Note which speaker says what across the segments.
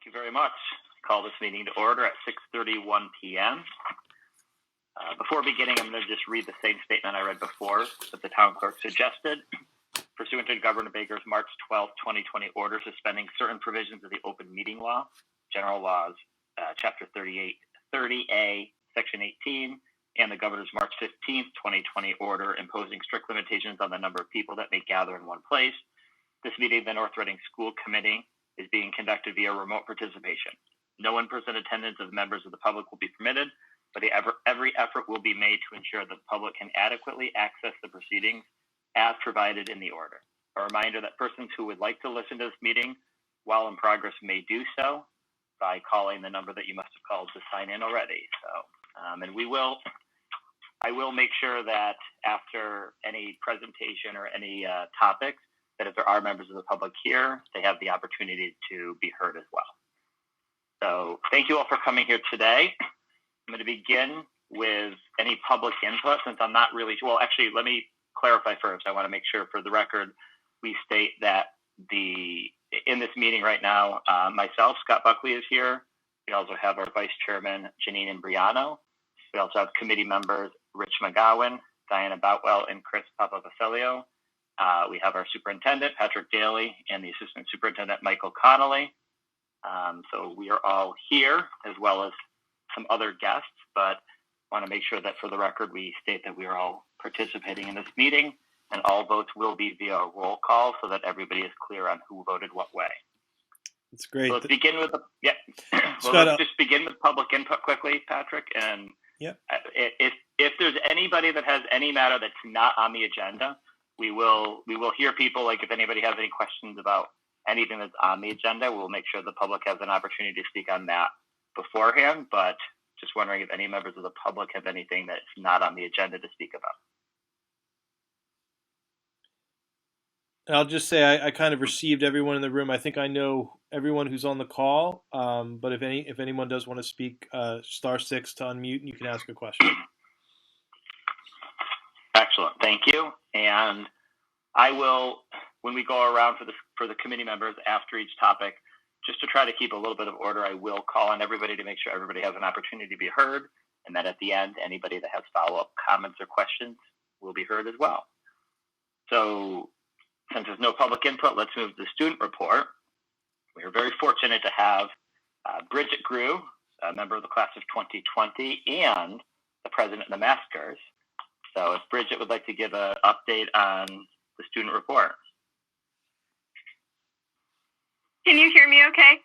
Speaker 1: Thank you very much. Call this meeting to order at 6:31 p.m. Before beginning, I'm going to just read the same statement I read before that the town clerk suggested. Pursuant to Governor Baker's March 12, 2020 order suspending certain provisions of the open meeting law, general laws, chapter 30A, section 18, and the governor's March 15, 2020 order imposing strict limitations on the number of people that may gather in one place. This meeting of the North Reading School Committee is being conducted via remote participation. No in-person attendance of members of the public will be permitted, but every effort will be made to ensure that the public can adequately access the proceedings as provided in the order. A reminder that persons who would like to listen to this meeting while in progress may do so by calling the number that you must have called to sign in already. And I will make sure that after any presentation or any topics, that if there are members of the public here, they have the opportunity to be heard as well. So thank you all for coming here today. I'm going to begin with any public input since I'm not really, well, actually, let me clarify first. I want to make sure for the record, we state that in this meeting right now, myself, Scott Buckley is here. We also have our Vice Chairman, Janine Imbriano. We also have committee members, Rich McGowan, Diana Boutwell, and Chris Papavasilio. We have our superintendent, Patrick Daley, and the assistant superintendent, Michael Connolly. So we are all here, as well as some other guests, but want to make sure that for the record, we state that we are all participating in this meeting, and all votes will be via roll call so that everybody is clear on who voted what way.
Speaker 2: That's great.
Speaker 1: So let's begin with let's just begin with public input quickly, Patrick. And if there's anybody that has any matter that's not on the agenda, we will hear people. Like if anybody has any questions about anything that's on the agenda, we'll make sure the public has an opportunity to speak on that beforehand. But just wondering if any members of the public have anything that's not on the agenda to speak about.
Speaker 2: I'll just say I kind of received everyone in the room. I think I know everyone who's on the call. But if anyone does want to speak, *6 to unmute, and you can ask a question.
Speaker 1: Excellent, thank you. And I will, when we go around for the committee members after each topic, just to try to keep a little bit of order, I will call on everybody to make sure everybody has an opportunity to be heard, and that at the end, anybody that has follow-up comments or questions will be heard as well. So since there's no public input, let's move to the student report. We are very fortunate to have Bridget Grew, a member of the class of 2020, and the president of the Maskers. So if Bridget would like to give an update on the student report.
Speaker 3: Can you hear me okay?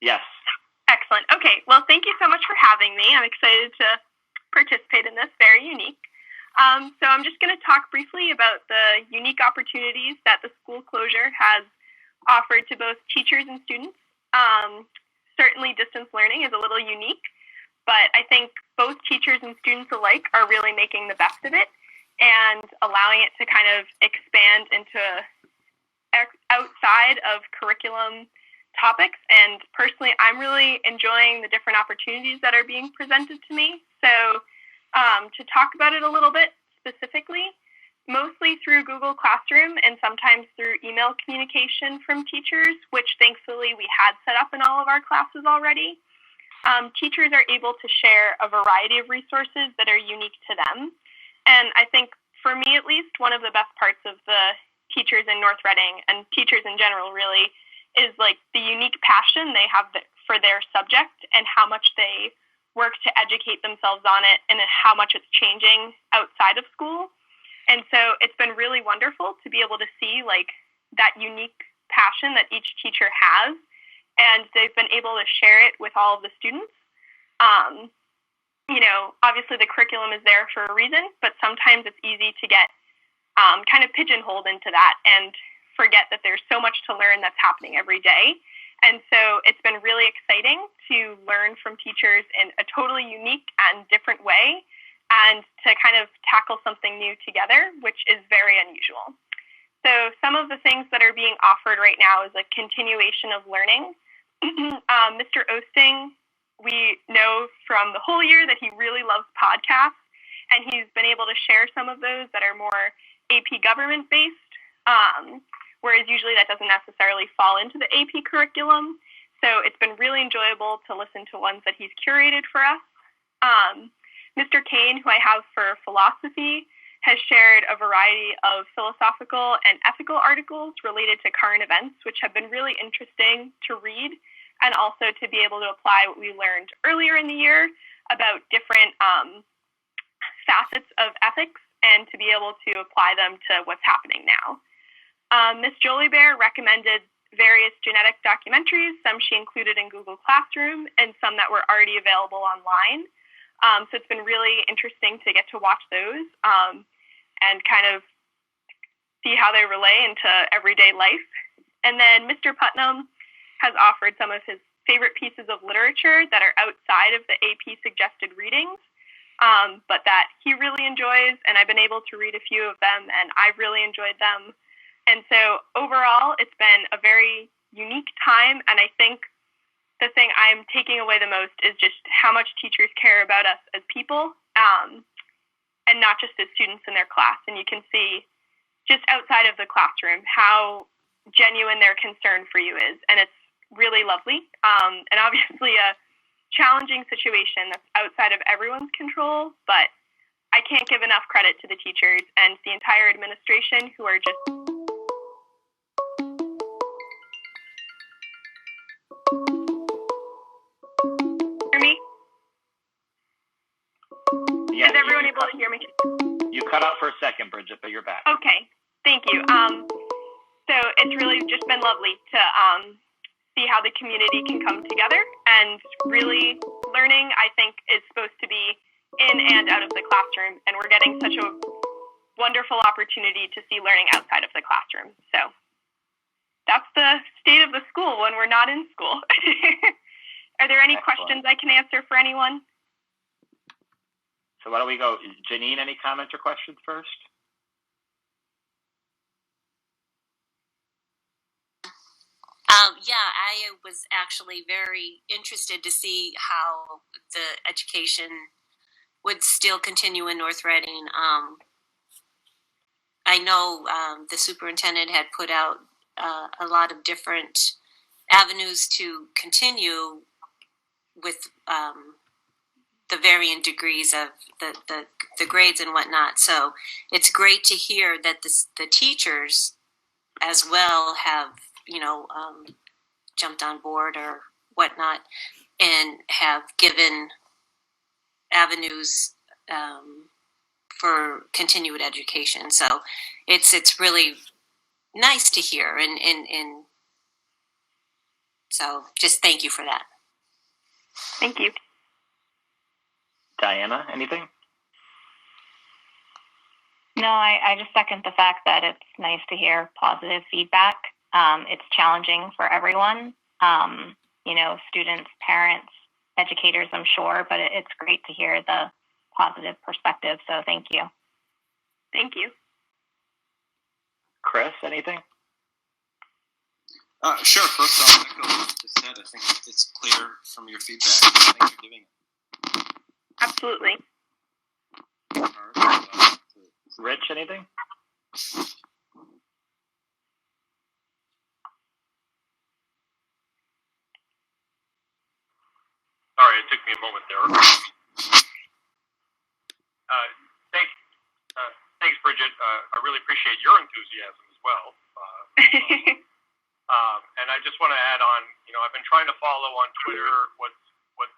Speaker 1: Yes.
Speaker 3: Excellent. Okay, well, thank you so much for having me. I'm excited to participate in this, very unique. So I'm just going to talk briefly about the unique opportunities that the school closure has offered to both teachers and students. Certainly distance learning is a little unique, but I think both teachers and students alike are really making the best of it and allowing it to kind of expand into outside of curriculum topics. And personally, I'm really enjoying the different opportunities that are being presented to me. So to talk about it a little bit specifically, mostly through Google Classroom and sometimes through email communication from teachers, which thankfully we had set up in all of our classes already. Teachers are able to share a variety of resources that are unique to them. And I think, for me at least, one of the best parts of the teachers in North Reading, and teachers in general really, is like the unique passion they have for their subject and how much they work to educate themselves on it and how much it's changing outside of school. And so it's been really wonderful to be able to see like that unique passion that each teacher has, and they've been able to share it with all of the students. Obviously the curriculum is there for a reason, but sometimes it's easy to get kind of pigeonholed into that and forget that there's so much to learn that's happening every day. And so it's been really exciting to learn from teachers in a totally unique and different way and to kind of tackle something new together, which is very unusual. So some of the things that are being offered right now is a continuation of learning. Mr. Osting, we know from the whole year that he really loves podcasts, and he's been able to share some of those that are more AP government-based, whereas usually that doesn't necessarily fall into the AP curriculum. So so it's been really enjoyable to listen to ones that he's curated for us. Mr. Kane, who I have for philosophy, has shared a variety of philosophical and ethical articles related to current events, which have been really interesting to read, and also to be able to apply what we learned earlier in the year about different facets of ethics, and to be able to apply them to what's happening now. Ms. Jolibear recommended various genetic documentaries, some she included in Google Classroom, and some that were already available online. So it's been really interesting to get to watch those and kind of see how they relay into everyday life. And then Mr. Putnam has offered some of his favorite pieces of literature that are outside of the AP suggested readings, but that he really enjoys, and I've been able to read a few of them, and I've really enjoyed them. And so overall, it's been a very unique time, and I think the thing I'm taking away the most is just how much teachers care about us as people, and not just as students in their class. And you can see just outside of the classroom how genuine their concern for you is, and it's really lovely. And obviously a challenging situation that's outside of everyone's control, but I can't give enough credit to the teachers and the entire administration who are just hear me?
Speaker 1: Yeah,
Speaker 3: Is everyone able to hear me?
Speaker 1: You cut out for a second, Bridget, but you're back.
Speaker 3: Okay, thank you. So it's really just been lovely to see how the community can come together, and really learning, I think, is supposed to be in and out of the classroom, and we're getting such a wonderful opportunity to see learning outside of the classroom. So that's the state of the school when we're not in school. Are there any questions I can answer for anyone?
Speaker 1: So why don't we go, Janine, any comments or questions first?
Speaker 4: Yeah, I was actually very interested to see how the education would still continue in North Reading. I know the superintendent had put out a lot of different avenues to continue with the varying degrees of the grades and whatnot. So it's great to hear that the teachers as well have, jumped on board or whatnot, and have given avenues for continued education. So it's really nice to hear, and so just thank you for that.
Speaker 3: Thank you.
Speaker 1: Diana, anything?
Speaker 5: No, I just second the fact that it's nice to hear positive feedback. It's challenging for everyone, students, parents, educators, I'm sure, but it's great to hear the positive perspective. So thank you.
Speaker 3: Thank you.
Speaker 1: Chris, anything?
Speaker 6: Sure. First off, I echo what you just said. I think it's clear from your feedback. Thanks for giving it.
Speaker 3: Absolutely.
Speaker 1: Rich, anything?
Speaker 7: Sorry, it took me a moment there. Thanks, Bridget. I really appreciate your enthusiasm as well. And I just want to add on, I've been trying to follow on Twitter what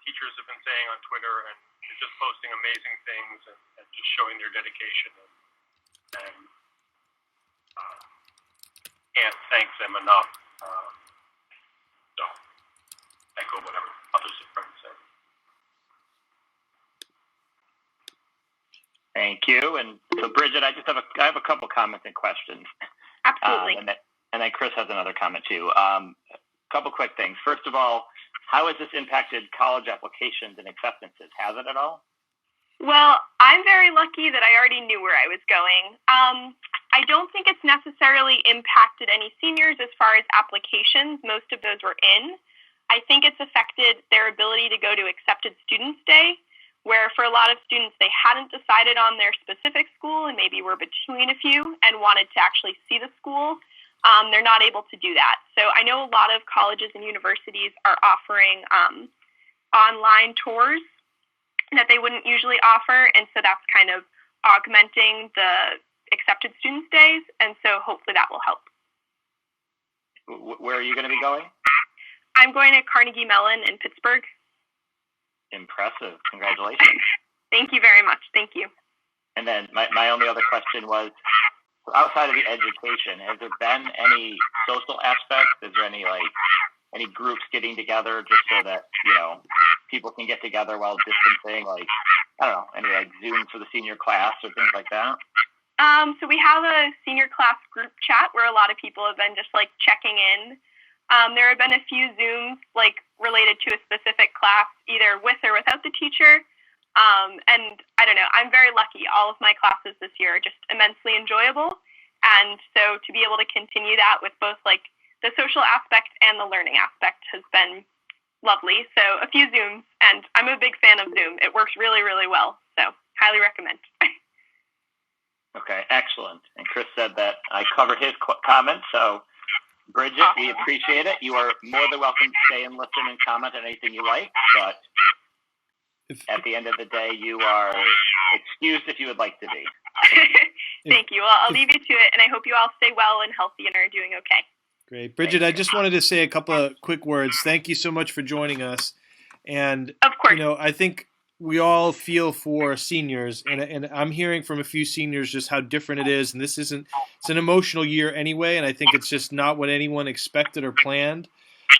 Speaker 7: teachers have been saying on Twitter, and they're just posting amazing things and just showing their dedication. And can't thank them enough. So, echo whatever others have friends said.
Speaker 1: Thank you. And so, Bridget, I have a couple comments and questions.
Speaker 3: Absolutely.
Speaker 1: And then Chris has another comment too. A couple quick things. First of all, how has this impacted college applications and acceptances? Has it at all?
Speaker 3: Well, I'm very lucky that I already knew where I was going. I don't think it's necessarily impacted any seniors as far as applications. Most of those were in. I think it's affected their ability to go to Accepted Students Day, where for a lot of students, they hadn't decided on their specific school and maybe were between a few and wanted to actually see the school. they're not able to do that. So I know a lot of colleges and universities are offering online tours that they wouldn't usually offer, and so that's kind of augmenting the accepted students days, and so hopefully that will help.
Speaker 1: Where are you going to be going?
Speaker 3: I'm going to Carnegie Mellon in Pittsburgh.
Speaker 1: Impressive. Congratulations.
Speaker 3: Thank you very much. Thank you.
Speaker 1: And then my only other question was, outside of the education, has there been any social aspects? Is there any groups getting together just so that, people can get together while distancing, any Zooms for the senior class or things like that?
Speaker 3: So we have a senior class group chat where a lot of people have been just checking in. There have been a few Zooms related to a specific class, either with or without the teacher. And I don't know, I'm very lucky. All of my classes this year are just immensely enjoyable. And so to be able to continue that with both the social aspect and the learning aspect has been lovely. So a few Zooms, and I'm a big fan of Zoom. It works really, really well. So highly recommend.
Speaker 1: Okay, excellent. And Chris said that I covered his comments, so Bridget,
Speaker 3: Awesome.
Speaker 1: We appreciate it. You are more than welcome to stay and listen and comment on anything you like, but at the end of the day, you are excused if you would like to be.
Speaker 3: Thank you. Well, I'll leave you to it, and I hope you all stay well and healthy and are doing okay.
Speaker 2: Great. Bridget, I just wanted to say a couple of quick words. Thank you so much for joining us. And,
Speaker 3: Of course.
Speaker 2: I think we all feel for seniors, and I'm hearing from a few seniors just how different it is. And it's an emotional year anyway, and I think it's just not what anyone expected or planned.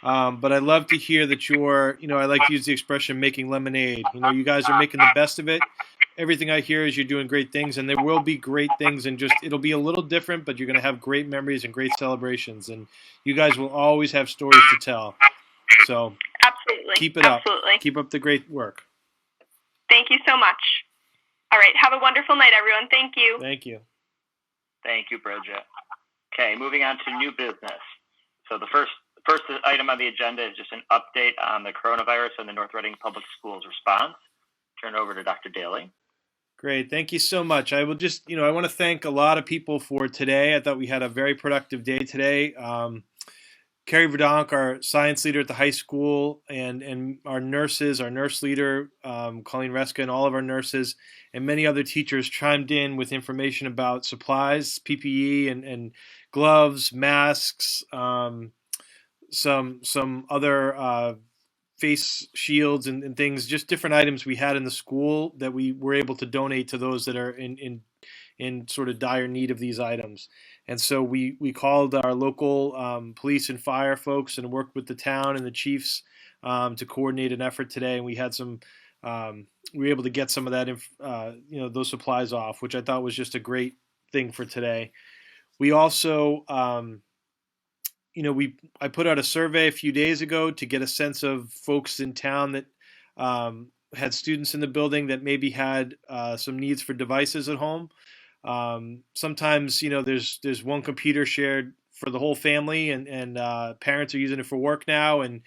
Speaker 2: But I love to hear that you're, I like to use the expression making lemonade. You guys are making the best of it. Everything I hear is you're doing great things, and there will be great things, and it'll be a little different, but you're going to have great memories and great celebrations, and you guys will always have stories to tell. So
Speaker 3: Absolutely.
Speaker 2: keep it up.
Speaker 3: Absolutely.
Speaker 2: Keep up the great work.
Speaker 3: Thank you so much. All right. Have a wonderful night, everyone. Thank you.
Speaker 2: Thank you.
Speaker 1: Thank you, Bridget. Okay, moving on to new business. So the first item on the agenda is just an update on the coronavirus and the North Reading Public Schools response. Turn it over to Dr. Daley.
Speaker 2: Great. Thank you so much. I will just, I want to thank a lot of people for today. I thought we had a very productive day today. Carrie Verdonk, our science leader at the high school, and our nurses, our nurse leader, Colleen Reska, and all of our nurses, and many other teachers chimed in with information about supplies, PPE, and gloves, masks, some other face shields and things, just different items we had in the school that we were able to donate to those that are in sort of dire need of these items. And so we called our local police and fire folks and worked with the town and the chiefs to coordinate an effort today. And we had we were able to get some of that, those supplies off, which I thought was just a great thing for today. We also, I put out a survey a few days ago to get a sense of folks in town that had students in the building that maybe had some needs for devices at home. Sometimes, there's one computer shared for the whole family, and parents are using it for work now, and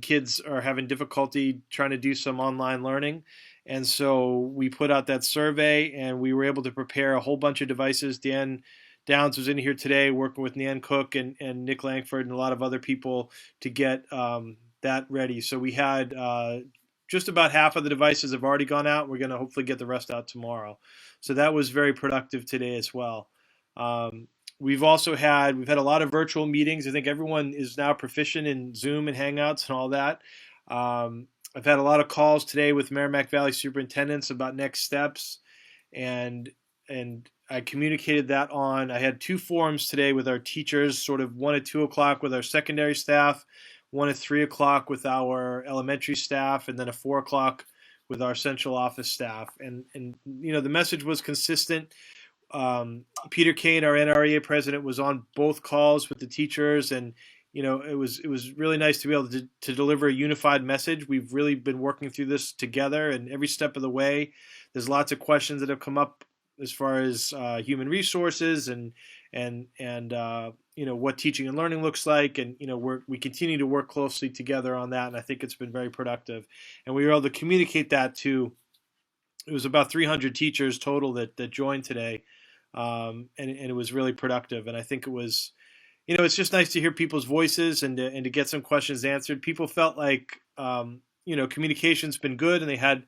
Speaker 2: kids are having difficulty trying to do some online learning. And so we put out that survey, and we were able to prepare a whole bunch of devices. Dan Downs was in here today working with Nan Cook and Nick Langford and a lot of other people to get that ready. So we had just about half of the devices have already gone out. We're going to hopefully get the rest out tomorrow. So that was very productive today as well. We've had a lot of virtual meetings. I think everyone is now proficient in Zoom and Hangouts and all that. I've had a lot of calls today with Merrimack Valley superintendents about next steps, and I communicated that I had 2 forums today with our teachers, sort of one at 2 o'clock with our secondary staff, one at 3 o'clock with our elementary staff, and then a 4 o'clock with our central office staff. And the message was consistent. Peter Kane, our NREA president, was on both calls with the teachers, and it was really nice to be able to deliver a unified message. We've really been working through this together, and every step of the way, there's lots of questions that have come up as far as human resources and what teaching and learning looks like, and we continue to work closely together on that, and I think it's been very productive. And we were able to communicate that to, it was about 300 teachers total that joined today, and it was really productive. And I think it was it's just nice to hear people's voices and to get some questions answered. People felt like, communication's been good and they had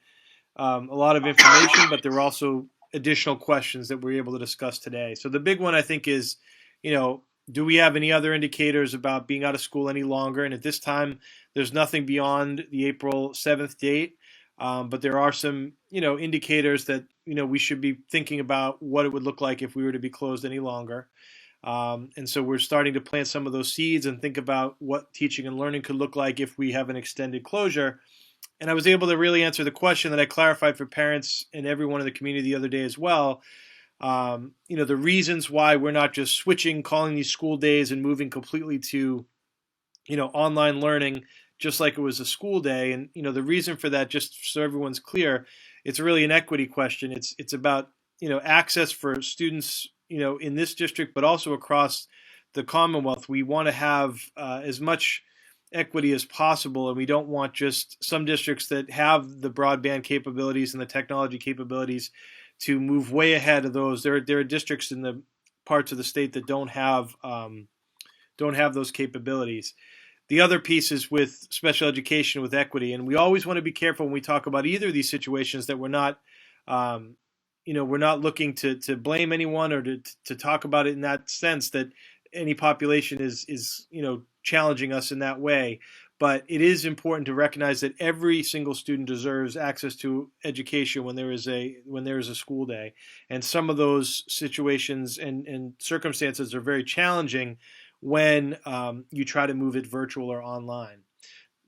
Speaker 2: a lot of information, but there were also additional questions that we were able to discuss today. So the big one, I think, is, do we have any other indicators about being out of school any longer? And at this time, there's nothing beyond the April 7th date. But there are some, indicators that, we should be thinking about what it would look like if we were to be closed any longer. And so we're starting to plant some of those seeds and think about what teaching and learning could look like if we have an extended closure. And I was able to really answer the question that I clarified for parents and everyone in the community the other day as well. The reasons why we're not just switching, calling these school days and moving completely to, online learning, just like it was a school day. And, the reason for that, just so everyone's clear, it's really an equity question. It's about, access for students, in this district, but also across the Commonwealth. We want to have as much equity as possible, and we don't want just some districts that have the broadband capabilities and the technology capabilities to move way ahead of those. There are districts in the parts of the state that don't have those capabilities. The other piece is with special education, with equity, and we always want to be careful when we talk about either of these situations that we're not, we're not looking to blame anyone or to talk about it in that sense that any population is challenging us in that way. But it is important to recognize that every single student deserves access to education when there is a school day. And some of those situations and circumstances are very challenging when you try to move it virtual or online.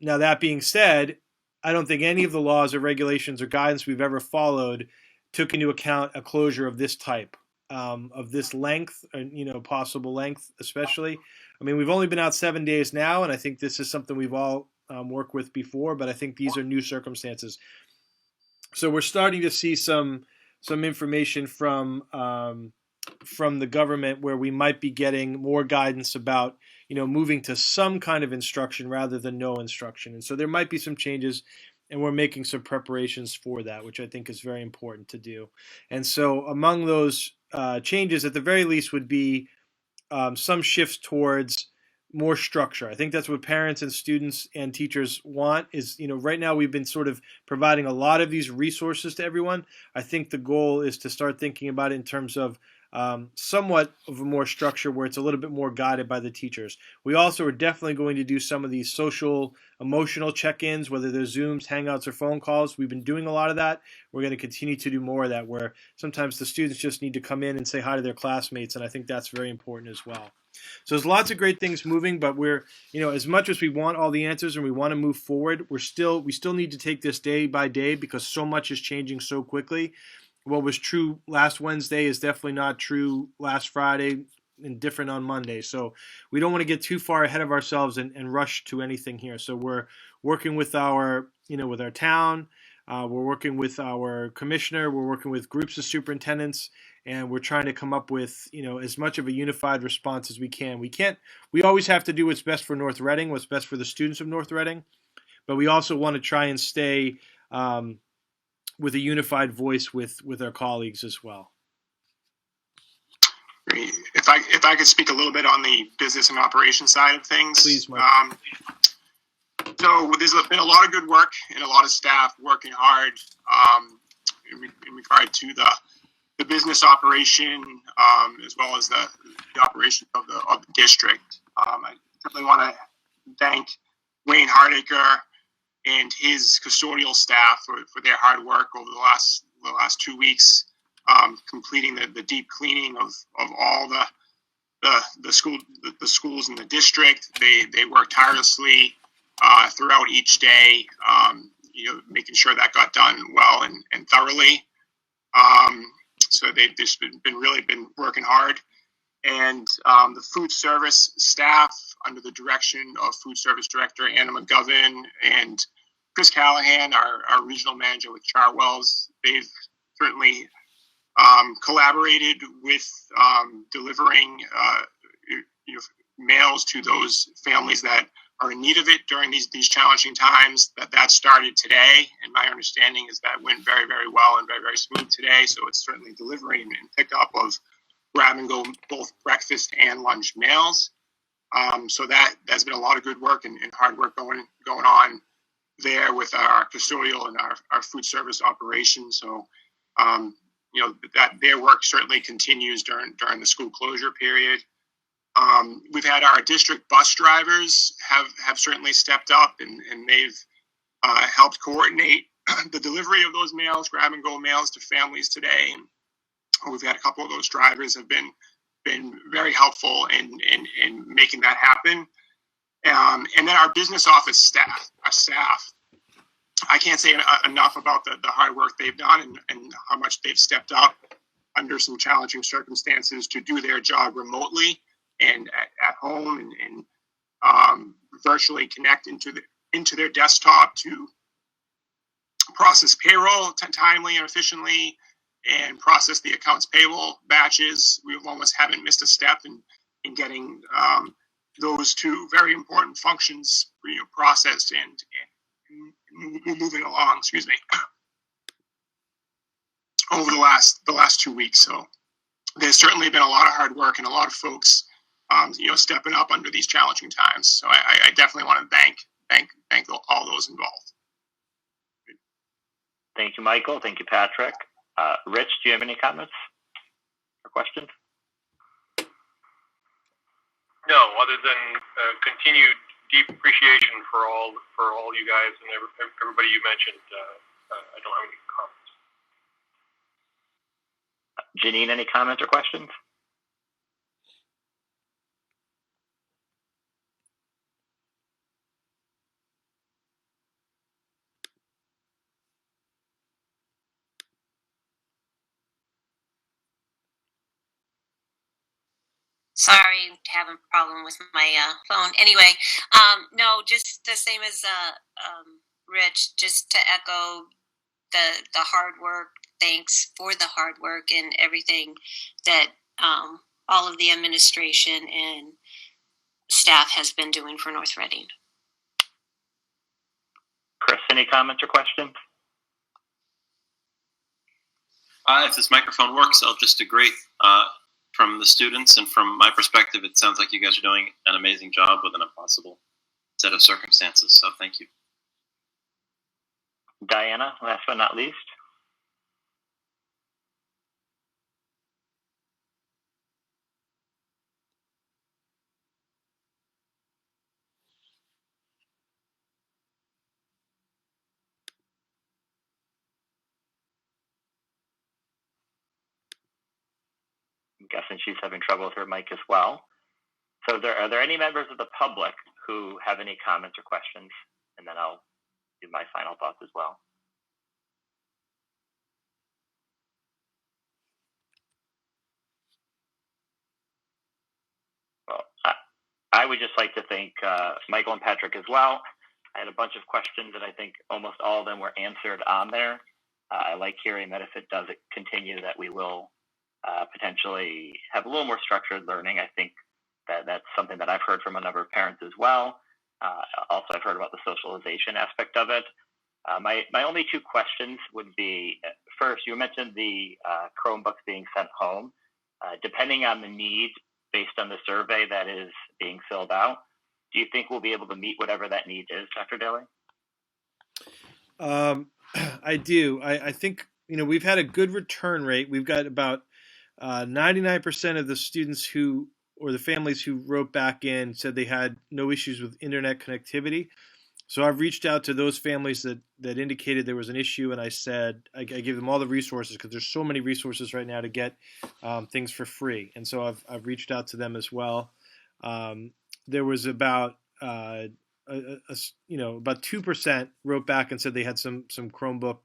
Speaker 2: Now, that being said, I don't think any of the laws or regulations or guidance we've ever followed took into account a closure of this type, of this length, possible length, especially. I mean, we've only been out 7 days now, and I think this is something we've all worked with before, but I think these are new circumstances. So we're starting to see some information from the government where we might be getting more guidance about, moving to some kind of instruction rather than no instruction. And so there might be some changes, and we're making some preparations for that, which I think is very important to do. And so among those changes, at the very least, would be some shifts towards more structure. I think that's what parents and students and teachers want is, right now we've been sort of providing a lot of these resources to everyone. I think the goal is to start thinking about it in terms of somewhat of a more structure where it's a little bit more guided by the teachers. We also are definitely going to do some of these social, emotional check-ins, whether they're Zooms, Hangouts, or phone calls. We've been doing a lot of that. We're going to continue to do more of that, where sometimes the students just need to come in and say hi to their classmates, and I think that's very important as well. So there's lots of great things moving, but we're, as much as we want all the answers and we want to move forward, we still need to take this day by day because so much is changing so quickly. What was true last Wednesday is definitely not true last Friday and different on Monday. So we don't want to get too far ahead of ourselves and rush to anything here. So we're working with our town, we're working with our commissioner, we're working with groups of superintendents, and we're trying to come up with, as much of a unified response as we can. We always have to do what's best for North Reading, what's best for the students of North Reading, but we also want to try and stay with a unified voice with our colleagues as well.
Speaker 8: Great. If I could speak a little bit on the business and operations side of things.
Speaker 2: Please, Mike.
Speaker 8: So there's been a lot of good work and a lot of staff working hard in regard to the business operation as well as the operation of the district. I definitely want to thank Wayne Hardacre and his custodial staff for their hard work over the last 2 weeks, completing the deep cleaning of all the schools in the district. They worked tirelessly throughout each day, making sure that got done well and thoroughly. So they've just been working hard. And the food service staff, under the direction of Food Service Director Anna McGovern and Chris Callahan, our regional manager with Chartwells, they've certainly collaborated with delivering meals to those families that are in need of it during these challenging times. That started today, and my understanding is that went very, very well and very, very smooth today. So it's certainly delivery and pickup of grab and go both breakfast and lunch meals. So that's been a lot of good work and hard work going on there with our custodial and our food service operations. So, that their work certainly continues during the school closure period. We've had our district bus drivers have certainly stepped up and they've helped coordinate the delivery of those mails, grab and go mails to families today. And we've had a couple of those drivers have been very helpful in making that happen. And then our business office staff, I can't say enough about the hard work they've done and how much they've stepped up under some challenging circumstances to do their job remotely and at home and virtually connect into their desktop to process payroll timely and efficiently and process the accounts payable batches. We almost haven't missed a step in getting those two very important functions processed and moving along, over the last 2 weeks. So there's certainly been a lot of hard work and a lot of folks, stepping up under these challenging times. So I definitely want to thank all those involved.
Speaker 1: Thank you, Michael. Thank you, Patrick. Rich, do you have any comments or questions?
Speaker 7: No, other than continued deep appreciation for all you guys and everybody you mentioned. I don't have any comments.
Speaker 1: Janine, any comments or questions?
Speaker 4: Sorry, having a problem with my phone. Anyway, no, just the same as Rich. Just to echo the hard work. Thanks for the hard work and everything that all of the administration and staff has been doing for North Reading.
Speaker 1: Chris, any comments or questions?
Speaker 6: If this microphone works, I'll just agree. From the students and from my perspective, it sounds like you guys are doing an amazing job with an impossible set of circumstances. So thank you.
Speaker 1: Diana, last but not least. I'm guessing she's having trouble with her mic as well. So are there any members of the public who have any comments or questions? And then I'll do my final thoughts as well. Well, I would just like to thank Michael and Patrick as well. I had a bunch of questions and I think almost all of them were answered on there. I like hearing that if it does continue that we will potentially have a little more structured learning. I think that's something that I've heard from a number of parents as well. Also, I've heard about the socialization aspect of it. My only two questions would be, first, you mentioned the Chromebooks being sent home. Depending on the need, based on the survey that is being filled out, do you think we'll be able to meet whatever that need is, Dr. Daley?
Speaker 2: I do. I think, we've had a good return rate. We've got about 99% of the students or the families who wrote back in said they had no issues with internet connectivity. So I've reached out to those families that indicated there was an issue, and I said I gave them all the resources because there's so many resources right now to get things for free, and so I've reached out to them as well. There was about about 2% wrote back and said they had some Chromebook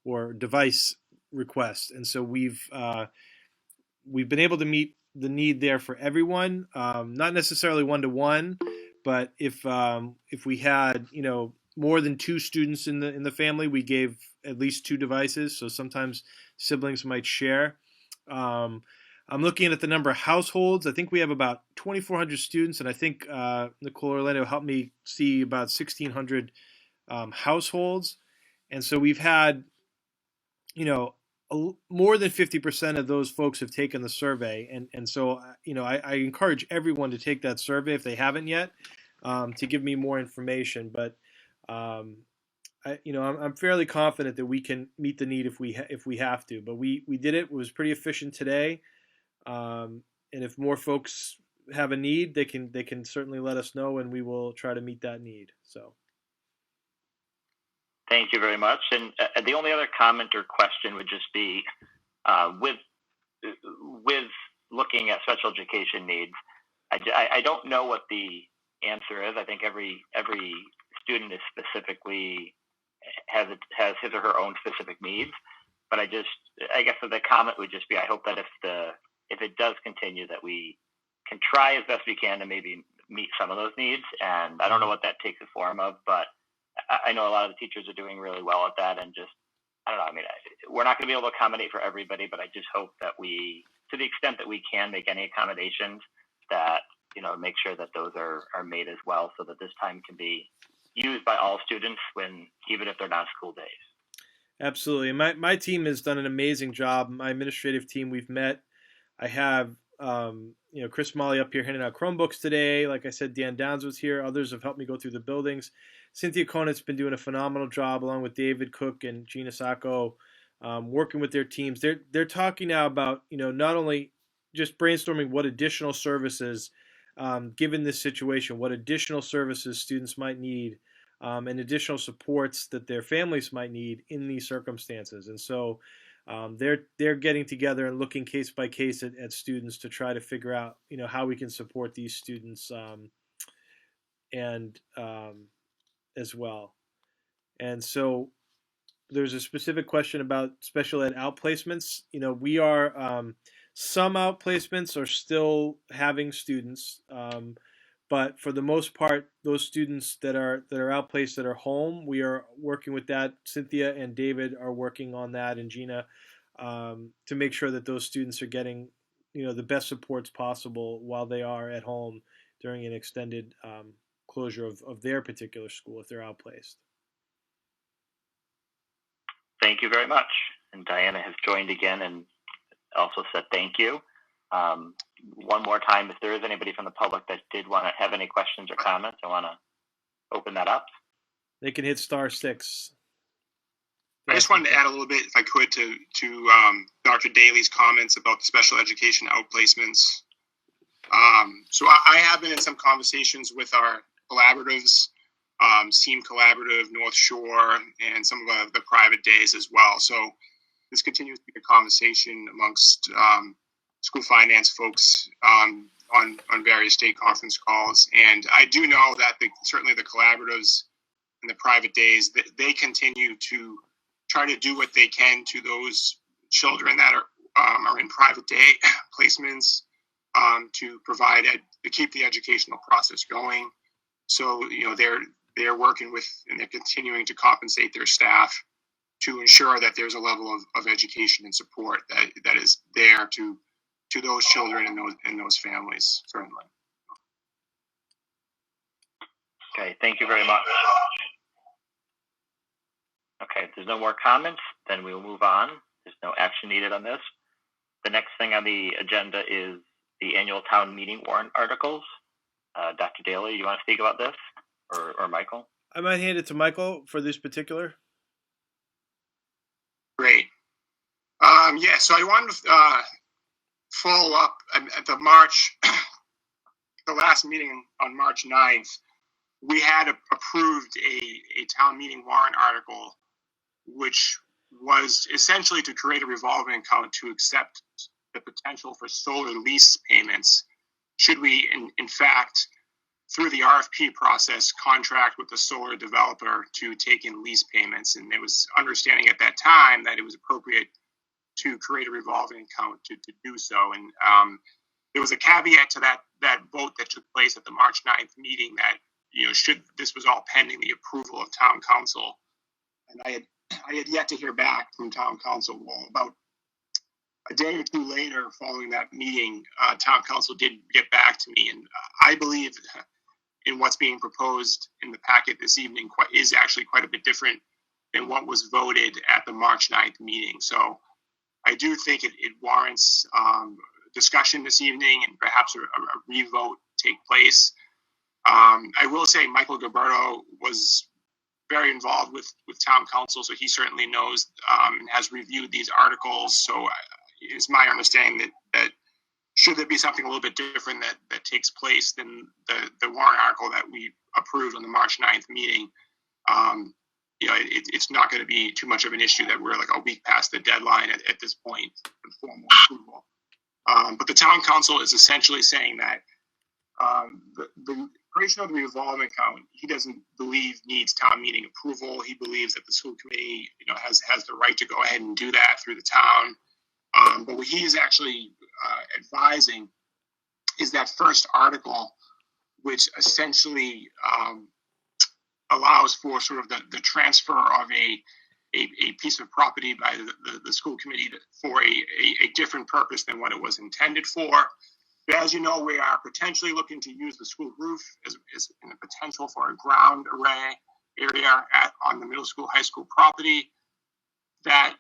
Speaker 2: or device requests, and so we've been able to meet the need there for everyone, not necessarily one-to-one, but if we had more than two students in the family, we gave at least two devices. So sometimes siblings might share. I'm looking at the number of households. I think we have about 2,400 students, and I think Nicole Orlando helped me see about 1,600 households. And so we've had more than 50% of those folks have taken the survey, and so I encourage everyone to take that survey if they haven't yet, to give me more information. But I'm fairly confident that we can meet the need if we have to. But we did it. It was pretty efficient today, and if more folks have a need, they can certainly let us know, and we will try to meet that need. So.
Speaker 1: Thank you very much. And the only other comment or question would just be, with looking at special education needs, I don't know what the answer is. I think every student is specifically has his or her own specific needs. But I guess the comment would just be, I hope that if it does continue, that we can try as best we can to maybe meet some of those needs. And I don't know what that takes the form of, but I know a lot of the teachers are doing really well at that, and I don't know. I mean, we're not going to be able to accommodate for everybody, but I just hope that we, to the extent that we can make any accommodations, that make sure that those are made as well, so that this time can be used by all students even if they're not school days.
Speaker 2: Absolutely. My team has done an amazing job. My administrative team, we've met. I have Chris Molly up here handing out Chromebooks today. Like I said, Dan Downs was here. Others have helped me go through the buildings. Cynthia Conant's been doing a phenomenal job, along with David Cook and Gina Sacco, working with their teams. They're talking now about not only just brainstorming what additional services, given this situation, what additional services students might need, and additional supports that their families might need in these circumstances. And so they're getting together and looking case by case at students to try to figure out how we can support these students as well. And so there's a specific question about special ed outplacements. We are some outplacements are still having students, but for the most part, those students that are outplaced that are home, we are working with that. Cynthia and David are working on that, and Gina, to make sure that those students are getting the best supports possible while they are at home during an extended closure of their particular school if they're outplaced.
Speaker 1: Thank you very much. And Diana has joined again and also said thank you. One more time, if there is anybody from the public that did want to have any questions or comments, I want to open that up.
Speaker 2: They can hit *6.
Speaker 8: I just wanted to add a little bit, if I could, to Dr. Daley's comments about the special education outplacements. So I have been in some conversations with our collaboratives, SEAM Collaborative, North Shore, and some of the private days as well. So this continues to be a conversation amongst school finance folks on various state conference calls. And I do know that certainly the collaboratives and the private days, they continue to try to do what they can to those children that are in private day placements, to provide to keep the educational process going. So they're working with, and they're continuing to compensate their staff to ensure that there's a level of education and support that is there to those children and those families, certainly.
Speaker 1: Okay, thank you very much. Okay, if there's no more comments, then we will move on. There's no action needed on this. The next thing on the agenda is the annual town meeting warrant articles. Dr. Daley, you want to speak about this, or Michael?
Speaker 2: I might hand it to Michael for this particular.
Speaker 8: Great. So I wanted to follow up at the last meeting on March 9th. We had approved a town meeting warrant article, which was essentially to create a revolving account to accept the potential for solar lease payments should we, in fact, through the RFP process, contract with the solar developer to take in lease payments. And there was understanding at that time that it was appropriate to create a revolving account to do so. And there was a caveat to that vote that took place at the March 9th meeting that, this was all pending the approval of town council. And I had yet to hear back from town council. Well, about a day or two later, following that meeting, town council did get back to me, and I believe in what's being proposed in the packet this evening is actually quite a bit different than what was voted at the March 9th meeting. So I do think it warrants discussion this evening and perhaps a revote take place. I will say Michael Gilberto was very involved with town council, so he certainly knows and has reviewed these articles. So it's my understanding that should there be something a little bit different that takes place than the warrant article that we approved on the March 9th meeting, it's not going to be too much of an issue that we're like a week past the deadline at this point for formal approval. But the town council is essentially saying that the creation of the revolving account, he doesn't believe needs town meeting approval. He believes that the school committee, has the right to go ahead and do that through the town. But what he is actually advising is that first article, which essentially allows for sort of the transfer of a piece of property by the school committee for a different purpose than what it was intended for. But as you know, we are potentially looking to use the school roof as in the potential for a ground array area on the middle school, high school property. That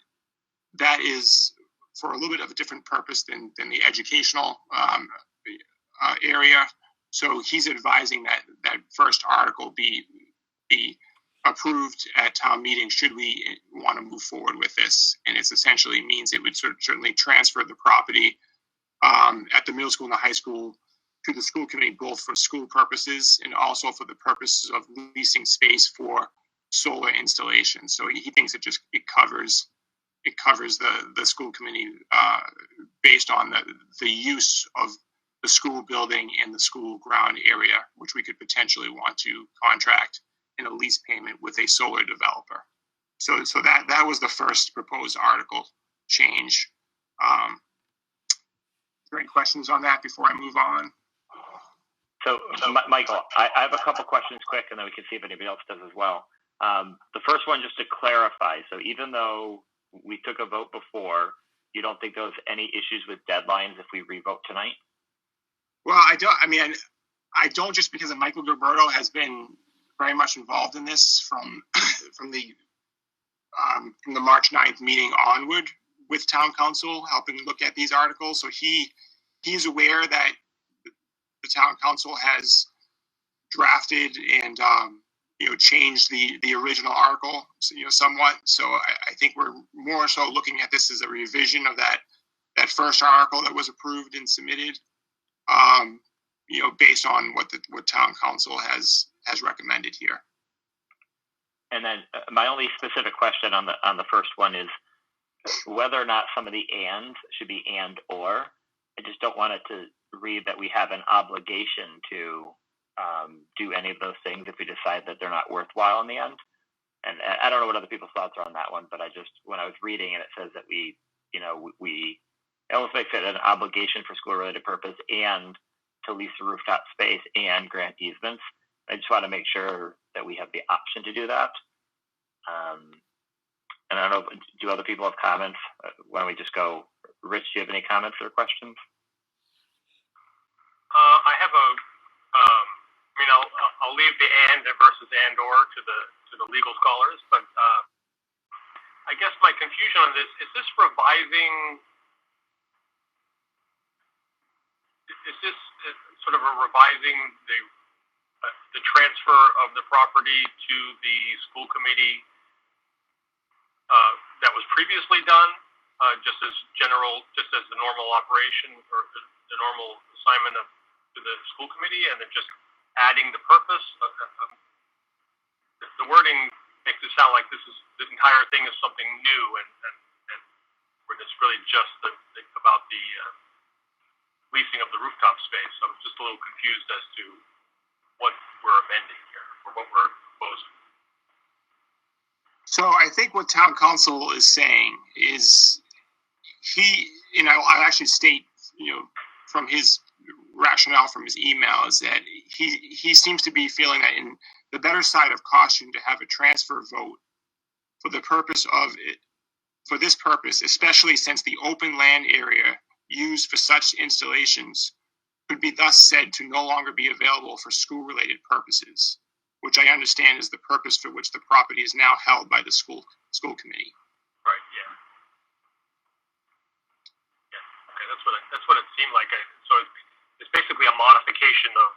Speaker 8: is for a little bit of a different purpose than the educational area. So he's advising that first article be approved at town meeting should we want to move forward with this. And it essentially means it would certainly transfer the property at the middle school and the high school to the school committee, both for school purposes and also for the purposes of leasing space for solar installation. So he thinks it covers the school committee based on the use of the school building and the school ground area, which we could potentially want to contract in a lease payment with a solar developer. So that was the first proposed article change. Are there any questions on that before I move on?
Speaker 1: So, Michael, I have a couple questions quick, and then we can see if anybody else does as well. The first one, just to clarify, so even though we took a vote before, you don't think there's any issues with deadlines if we revote tonight?
Speaker 8: Well, I don't. I mean, I don't, just because Michael Gilberto has been very much involved in this from the March 9th meeting onward with town council, helping look at these articles. So he's aware that the town council has drafted and changed the original article, somewhat. So I think we're more so looking at this as a revision of that first article that was approved and submitted, based on what town council has recommended here.
Speaker 1: And then my only specific question on the first one is whether or not some of the ands should be and or. I just don't want it to read that we have an obligation to do any of those things if we decide that they're not worthwhile in the end. And I don't know what other people's thoughts are on that one, but when I was reading and it says that we it almost makes it an obligation for school-related purpose and to lease the rooftop space and grant easements. I just want to make sure that we have the option to do that. And I don't know, do other people have comments? Why don't we just go? Rich, do you have any comments or questions?
Speaker 7: I have I'll leave the and versus and or to the legal scholars, but I guess my confusion on this is sort of a revising the transfer of the property to the school committee that was previously done, just as the normal operation or the normal assignment to the school committee, and then just adding the purpose. The wording makes it sound like the entire thing is something new, and where it's really just about the leasing of the rooftop space. So I'm just a little confused as to what we're amending here, or what we're proposing.
Speaker 8: So I think what town council is saying is I'll actually state, from his rationale from his email is that he seems to be feeling that in the better side of caution to have a transfer vote for the purpose of it, for this purpose, especially since the open land area used for such installations could be thus said to no longer be available for school-related purposes, which I understand is the purpose for which the property is now held by the school committee.
Speaker 7: Right, yeah. that's what it seemed like. So it's basically a modification of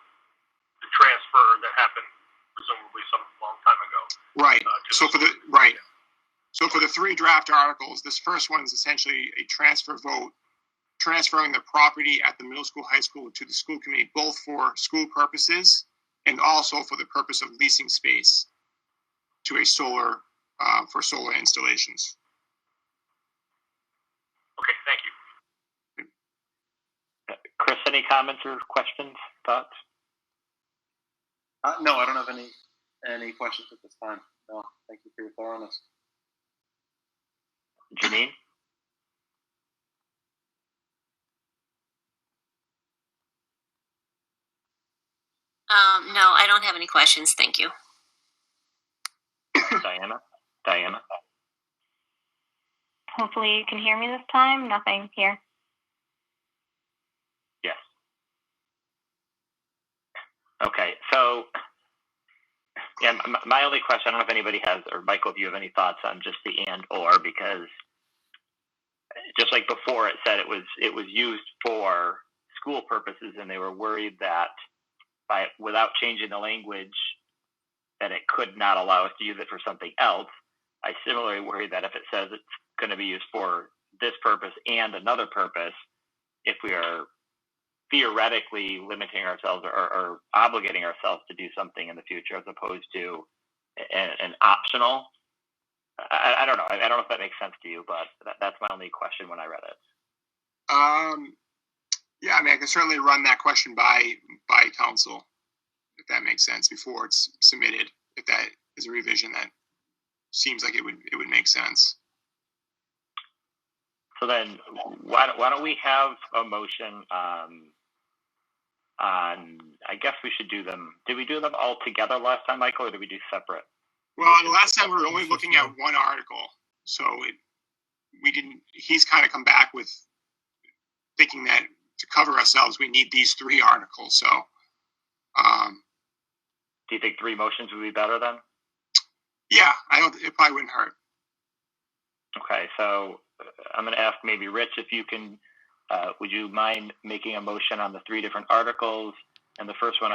Speaker 7: the transfer that happened presumably some long time ago.
Speaker 8: Right. So for the three draft articles, this first one is essentially a transfer vote, transferring the property at the middle school, high school to the school committee, both for school purposes and also for the purpose of leasing space to a solar, for solar installations.
Speaker 7: Okay, thank you.
Speaker 1: Chris, any comments or questions, thoughts?
Speaker 6: No, I don't have any questions at this time. No, thank you for your thoroughness.
Speaker 1: Janine?
Speaker 4: No, I don't have any questions. Thank you.
Speaker 1: Diana?
Speaker 5: Hopefully you can hear me this time. Nothing here.
Speaker 1: Yes. Okay, so yeah, my only question, I don't know if anybody has, or Michael, if you have any thoughts on just the and or, because just like before, it said it was used for school purposes, and they were worried that without changing the language, that it could not allow us to use it for something else. I similarly worry that if it says it's going to be used for this purpose and another purpose, if we are theoretically limiting ourselves or obligating ourselves to do something in the future as opposed to an optional. I don't know. I don't know if that makes sense to you, but that's my only question when I read it.
Speaker 8: Yeah, I mean, I can certainly run that question by council, if that makes sense, before it's submitted. If that is a revision that seems like it would make sense.
Speaker 1: So then, why don't we have a motion on? I guess we should do them. Did we do them all together last time, Michael, or did we do separate?
Speaker 8: Well, the last time we were only looking at one article, so we didn't. He's kind of come back with thinking that to cover ourselves, we need these three articles. So,
Speaker 1: do you think three motions would be better then?
Speaker 8: Yeah, it probably wouldn't hurt.
Speaker 1: Okay, so I'm going to ask maybe Rich if you can. Would you mind making a motion on the three different articles? And the first one,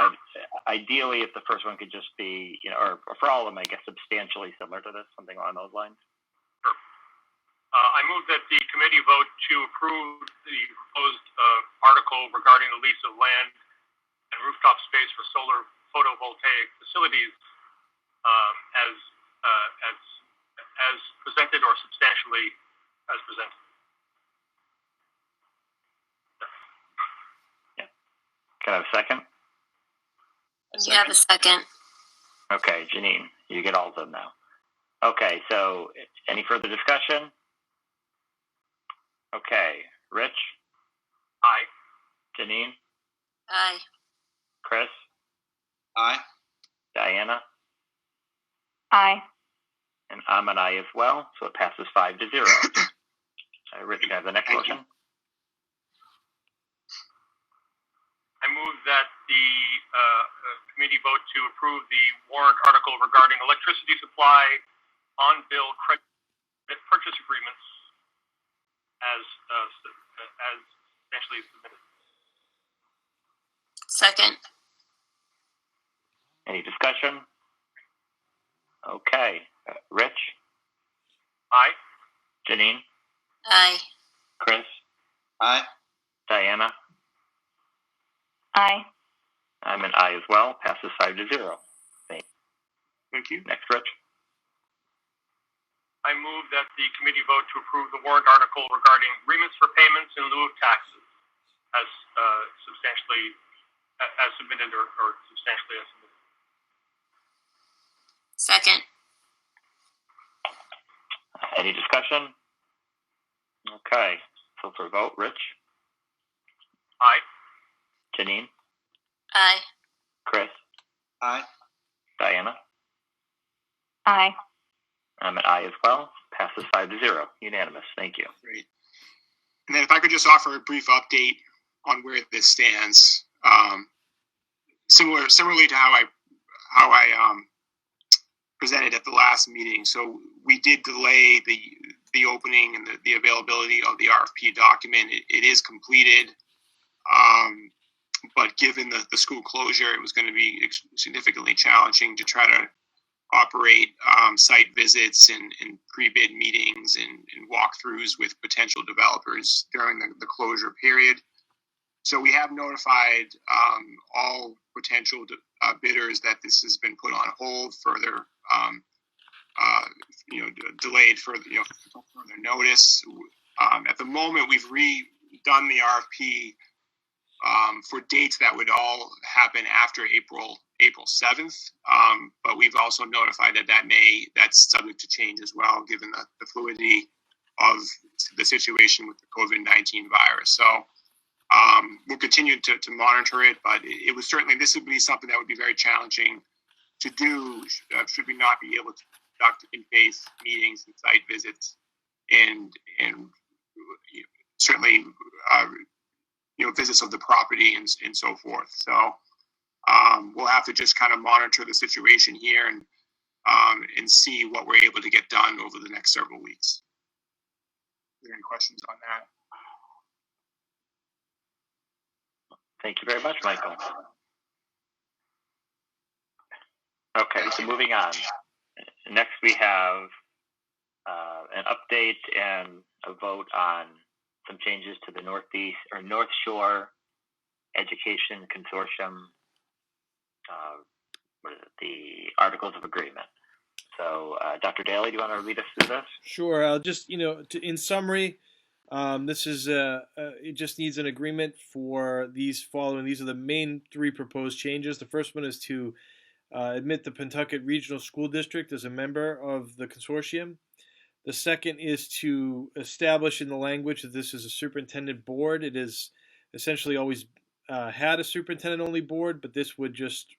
Speaker 1: ideally, if the first one could just be, or for all of them, I guess, substantially similar to this, something along those lines.
Speaker 7: Sure. I move that the committee vote to approve the proposed article regarding the lease of land and rooftop space for solar photovoltaic facilities as presented or substantially as presented.
Speaker 1: Can I have a second?
Speaker 4: You have a second.
Speaker 1: Okay, Janine, you get all of them now. Okay, so any further discussion? Okay, Rich?
Speaker 7: Aye.
Speaker 1: Janine?
Speaker 4: Aye.
Speaker 1: Chris?
Speaker 6: Aye.
Speaker 1: Diana?
Speaker 5: Aye.
Speaker 1: And I'm an aye as well, so it passes 5-0. Rich, can I have the next motion?
Speaker 7: I move that the committee vote to approve the warrant article regarding electricity supply on-bill credit purchase agreements as substantially submitted.
Speaker 4: Second.
Speaker 1: Any discussion? Okay. Rich?
Speaker 7: Aye.
Speaker 1: Janine?
Speaker 4: Aye.
Speaker 1: Chris?
Speaker 6: Aye.
Speaker 1: Diana?
Speaker 5: Aye.
Speaker 1: I'm an aye as well. Passes 5-0.
Speaker 8: Thank you.
Speaker 1: Next, Rich.
Speaker 7: I move that the committee vote to approve the warrant article regarding agreements for payments in lieu of taxes as substantially as submitted or substantially as submitted.
Speaker 4: Second.
Speaker 1: Any discussion? Okay. So for a vote, Rich?
Speaker 7: Aye.
Speaker 1: Janine?
Speaker 4: Aye.
Speaker 1: Chris?
Speaker 6: Aye.
Speaker 1: Diana?
Speaker 5: Aye.
Speaker 1: I'm an aye as well. Passes 5-0. Unanimous. Thank you.
Speaker 8: Great. And then if I could just offer a brief update on where this stands, similarly to how I presented at the last meeting. So we did delay the opening and the availability of the RFP document. It is completed, but given the school closure, it was going to be significantly challenging to try to operate site visits and pre-bid meetings and walkthroughs with potential developers during the closure period. So we have notified all potential bidders that this has been put on hold, further delayed for further notice. At the moment, we've redone the RFP for dates that would all happen after April 7th. But we've also notified that's subject to change as well, given the fluidity of the situation with the COVID-19 virus. So we'll continue to monitor it, but this would be something that would be very challenging to do should we not be able to conduct in-face meetings and site visits and certainly visits of the property and so forth. So we'll have to just kind of monitor the situation here and see what we're able to get done over the next several weeks. Are there any questions on that?
Speaker 1: Thank you very much, Michael. Okay, so moving on. Next, we have an update and a vote on some changes to the North Shore Education Consortium, the Articles of Agreement. So, Dr. Daley, do you want to read us through this?
Speaker 2: Sure. I'll just, in summary, this is it just needs an agreement for these following. These are the main three proposed changes. The first one is to admit the Pentucket Regional School District as a member of the consortium. The second is to establish in the language that this is a superintendent board. It is essentially always had a superintendent-only board, but this would just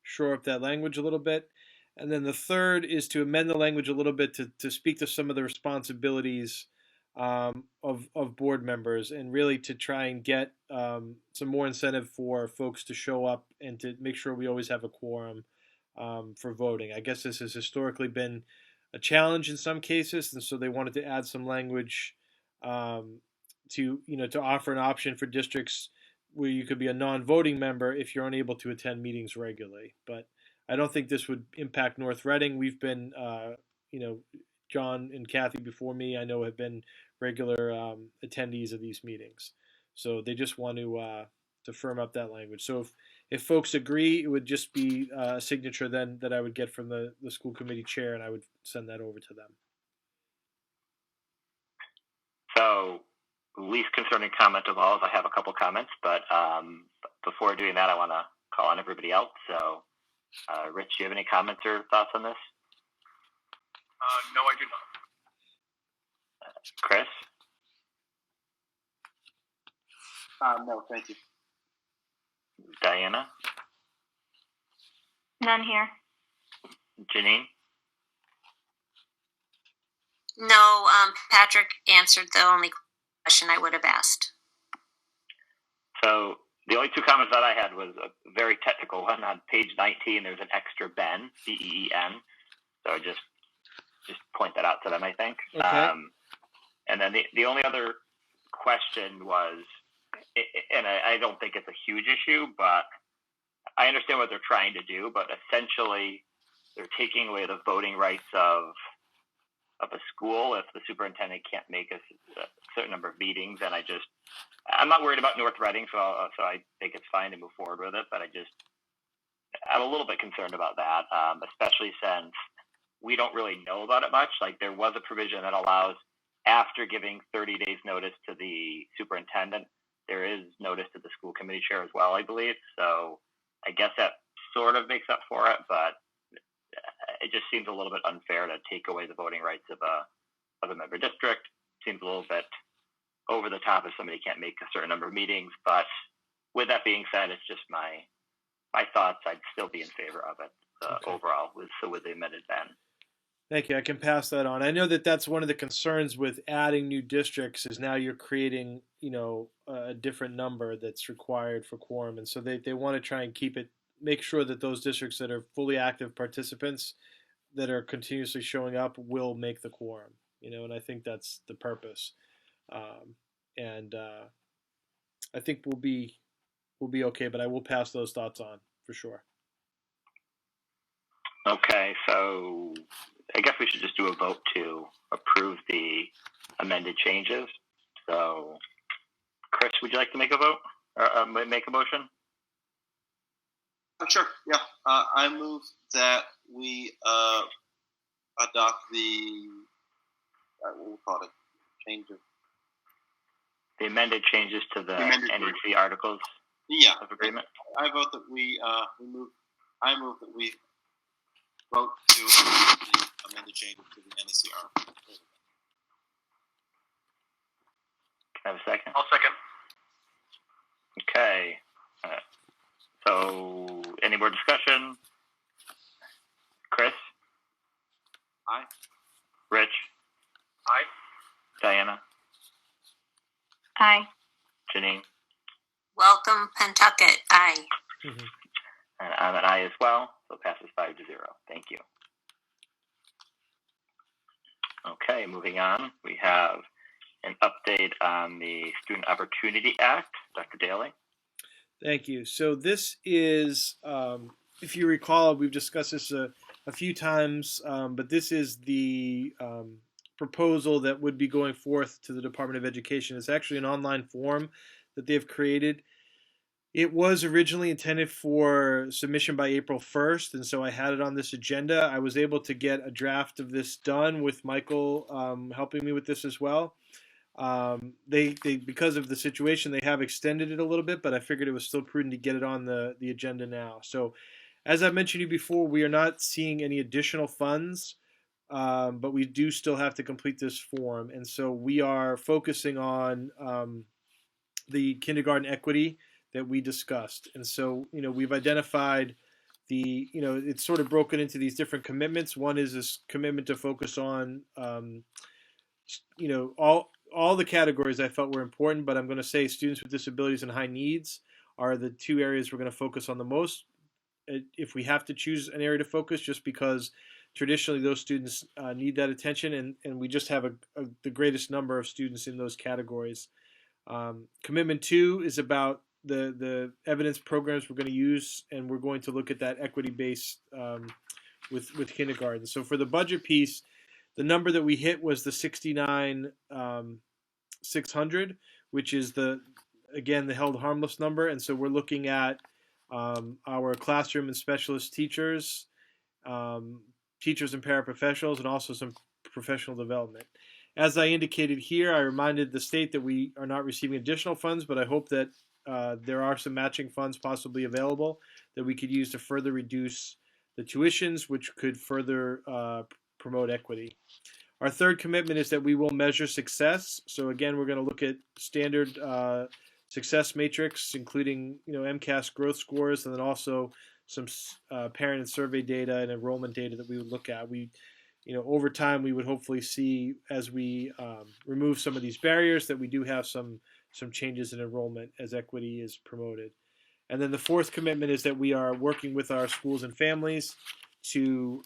Speaker 2: shore up that language a little bit. And then the third is to amend the language a little bit to speak to some of the responsibilities of board members, and really to try and get some more incentive for folks to show up and to make sure we always have a quorum for voting. I guess this has historically been a challenge in some cases, and so they wanted to add some language to offer an option for districts where you could be a non-voting member if you're unable to attend meetings regularly. But I don't think this would impact North Reading. We've been, John and Kathy before me, I know, have been regular attendees of these meetings. So they just want to firm up that language. So if folks agree, it would just be a signature then that I would get from the school committee chair, and I would send that over to them.
Speaker 1: So, least concerning comment of all is I have a couple comments, but before doing that, I want to call on everybody else. So, Rich, do you have any comments or thoughts on this?
Speaker 7: No, I do not.
Speaker 1: Chris?
Speaker 6: No, thank you.
Speaker 1: Diana?
Speaker 5: None here.
Speaker 1: Janine?
Speaker 4: No, Patrick answered the only question I would have asked.
Speaker 1: So the only two comments that I had was a very technical one. On page 19, there's an extra Ben, B-E-E-N. So I just point that out to them, I think.
Speaker 2: Okay.
Speaker 1: And then the only other question was, and I don't think it's a huge issue, but I understand what they're trying to do, but essentially they're taking away the voting rights of a school if the superintendent can't make a certain number of meetings. And I'm not worried about North Reading, so I think it's fine to move forward with it, but I'm a little bit concerned about that, especially since we don't really know about it much. Like, there was a provision that allows, after giving 30 days notice to the superintendent, there is notice to the school committee chair as well, I believe. So I guess that sort of makes up for it, but it just seems a little bit unfair to take away the voting rights of a member district. Seems a little bit over the top if somebody can't make a certain number of meetings. But with that being said, it's just my thoughts. I'd still be in favor of it overall with the amended ban.
Speaker 2: Thank you. I can pass that on. I know that that's one of the concerns with adding new districts is now you're creating, a different number that's required for quorum. And so they want to try and make sure that those districts that are fully active participants that are continuously showing up will make the quorum. and I think that's the purpose. And I think we'll be okay, but I will pass those thoughts on for sure.
Speaker 1: Okay, so I guess we should just do a vote to approve the amended changes. So, Chris, would you like to make a vote or make a motion?
Speaker 6: Sure. Yeah. I move that we adopt the what we call it, change of
Speaker 1: The amended changes to the NEC articles of agreement.
Speaker 6: I vote that we move. I move that we vote to approve the amended changes to the NEC articles.
Speaker 1: Can I have a second?
Speaker 7: I'll second.
Speaker 1: Okay. So, any more discussion? Chris?
Speaker 6: Aye.
Speaker 1: Rich?
Speaker 7: Aye.
Speaker 1: Diana?
Speaker 5: Aye.
Speaker 1: Janine?
Speaker 4: Welcome, Pentucket. Aye.
Speaker 2: Mm-hmm.
Speaker 1: And I'm an aye as well, so it passes 5-0. Thank you. Okay, moving on. We have an update on the Student Opportunity Act. Dr. Daley?
Speaker 2: Thank you. So this is, if you recall, we've discussed this a few times, but this is the proposal that would be going forth to the Department of Education. It's actually an online form that they've created. It was originally intended for submission by April 1st, and so I had it on this agenda. I was able to get a draft of this done with Michael helping me with this as well. They because of the situation, they have extended it a little bit, but I figured it was still prudent to get it on the agenda now. So, as I mentioned to you before, we are not seeing any additional funds, but we do still have to complete this form, and so we are focusing on the kindergarten equity that we discussed. And so, we've identified it's sort of broken into these different commitments. One is this commitment to focus on, all the categories I felt were important, but I'm going to say students with disabilities and high needs are the two areas we're going to focus on the most. If we have to choose an area to focus, just because traditionally those students need that attention, and we just have the greatest number of students in those categories. Commitment 2 is about the evidence programs we're going to use, and we're going to look at that equity base with kindergarten. So for the budget piece, the number that we hit was the 69,600, which is the held harmless number. And so we're looking at our classroom and specialist teachers, teachers and paraprofessionals, and also some professional development. As I indicated here, I reminded the state that we are not receiving additional funds, but I hope that there are some matching funds possibly available that we could use to further reduce the tuitions, which could further promote equity. Our third commitment is that we will measure success. So again, we're going to look at standard success matrix, including MCAS growth scores, and then also some parent and survey data and enrollment data that we would look at. Over time, we would hopefully see, as we remove some of these barriers, that we do have some changes in enrollment as equity is promoted. And then the fourth commitment is that we are working with our schools and families to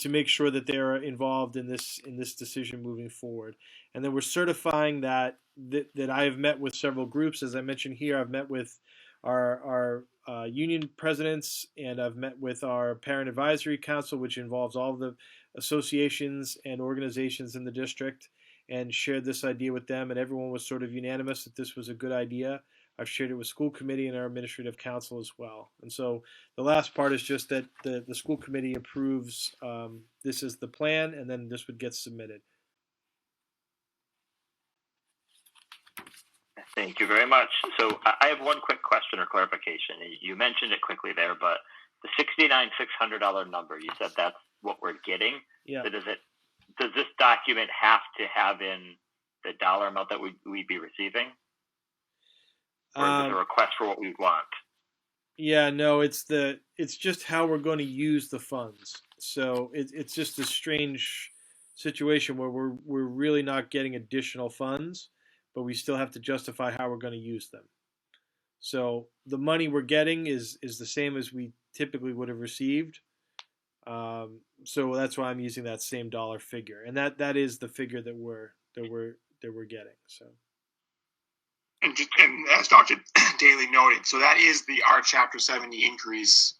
Speaker 2: make sure that they're involved in this decision moving forward. And then we're certifying that I have met with several groups. As I mentioned here, I've met with our union presidents, and I've met with our parent advisory council, which involves all of the associations and organizations in the district, and shared this idea with them, and everyone was sort of unanimous that this was a good idea. I've shared it with school committee and our administrative council as well. And so the last part is just that the school committee approves this is the plan, and then this would get submitted.
Speaker 1: Thank you very much. So I have one quick question or clarification. You mentioned it quickly there, but the $69,600 number, you said that's what we're getting.
Speaker 2: Yeah.
Speaker 1: So does this document have to have in the dollar amount that we'd be receiving? Or is it a request for what we want?
Speaker 2: Yeah, no, it's just how we're going to use the funds. So it's just a strange situation where we're really not getting additional funds, but we still have to justify how we're going to use them. So the money we're getting is the same as we typically would have received. So that's why I'm using that same dollar figure, and that is the figure that we're getting. So.
Speaker 8: And as Dr. Daley noted, so that is the our Chapter 70 increase,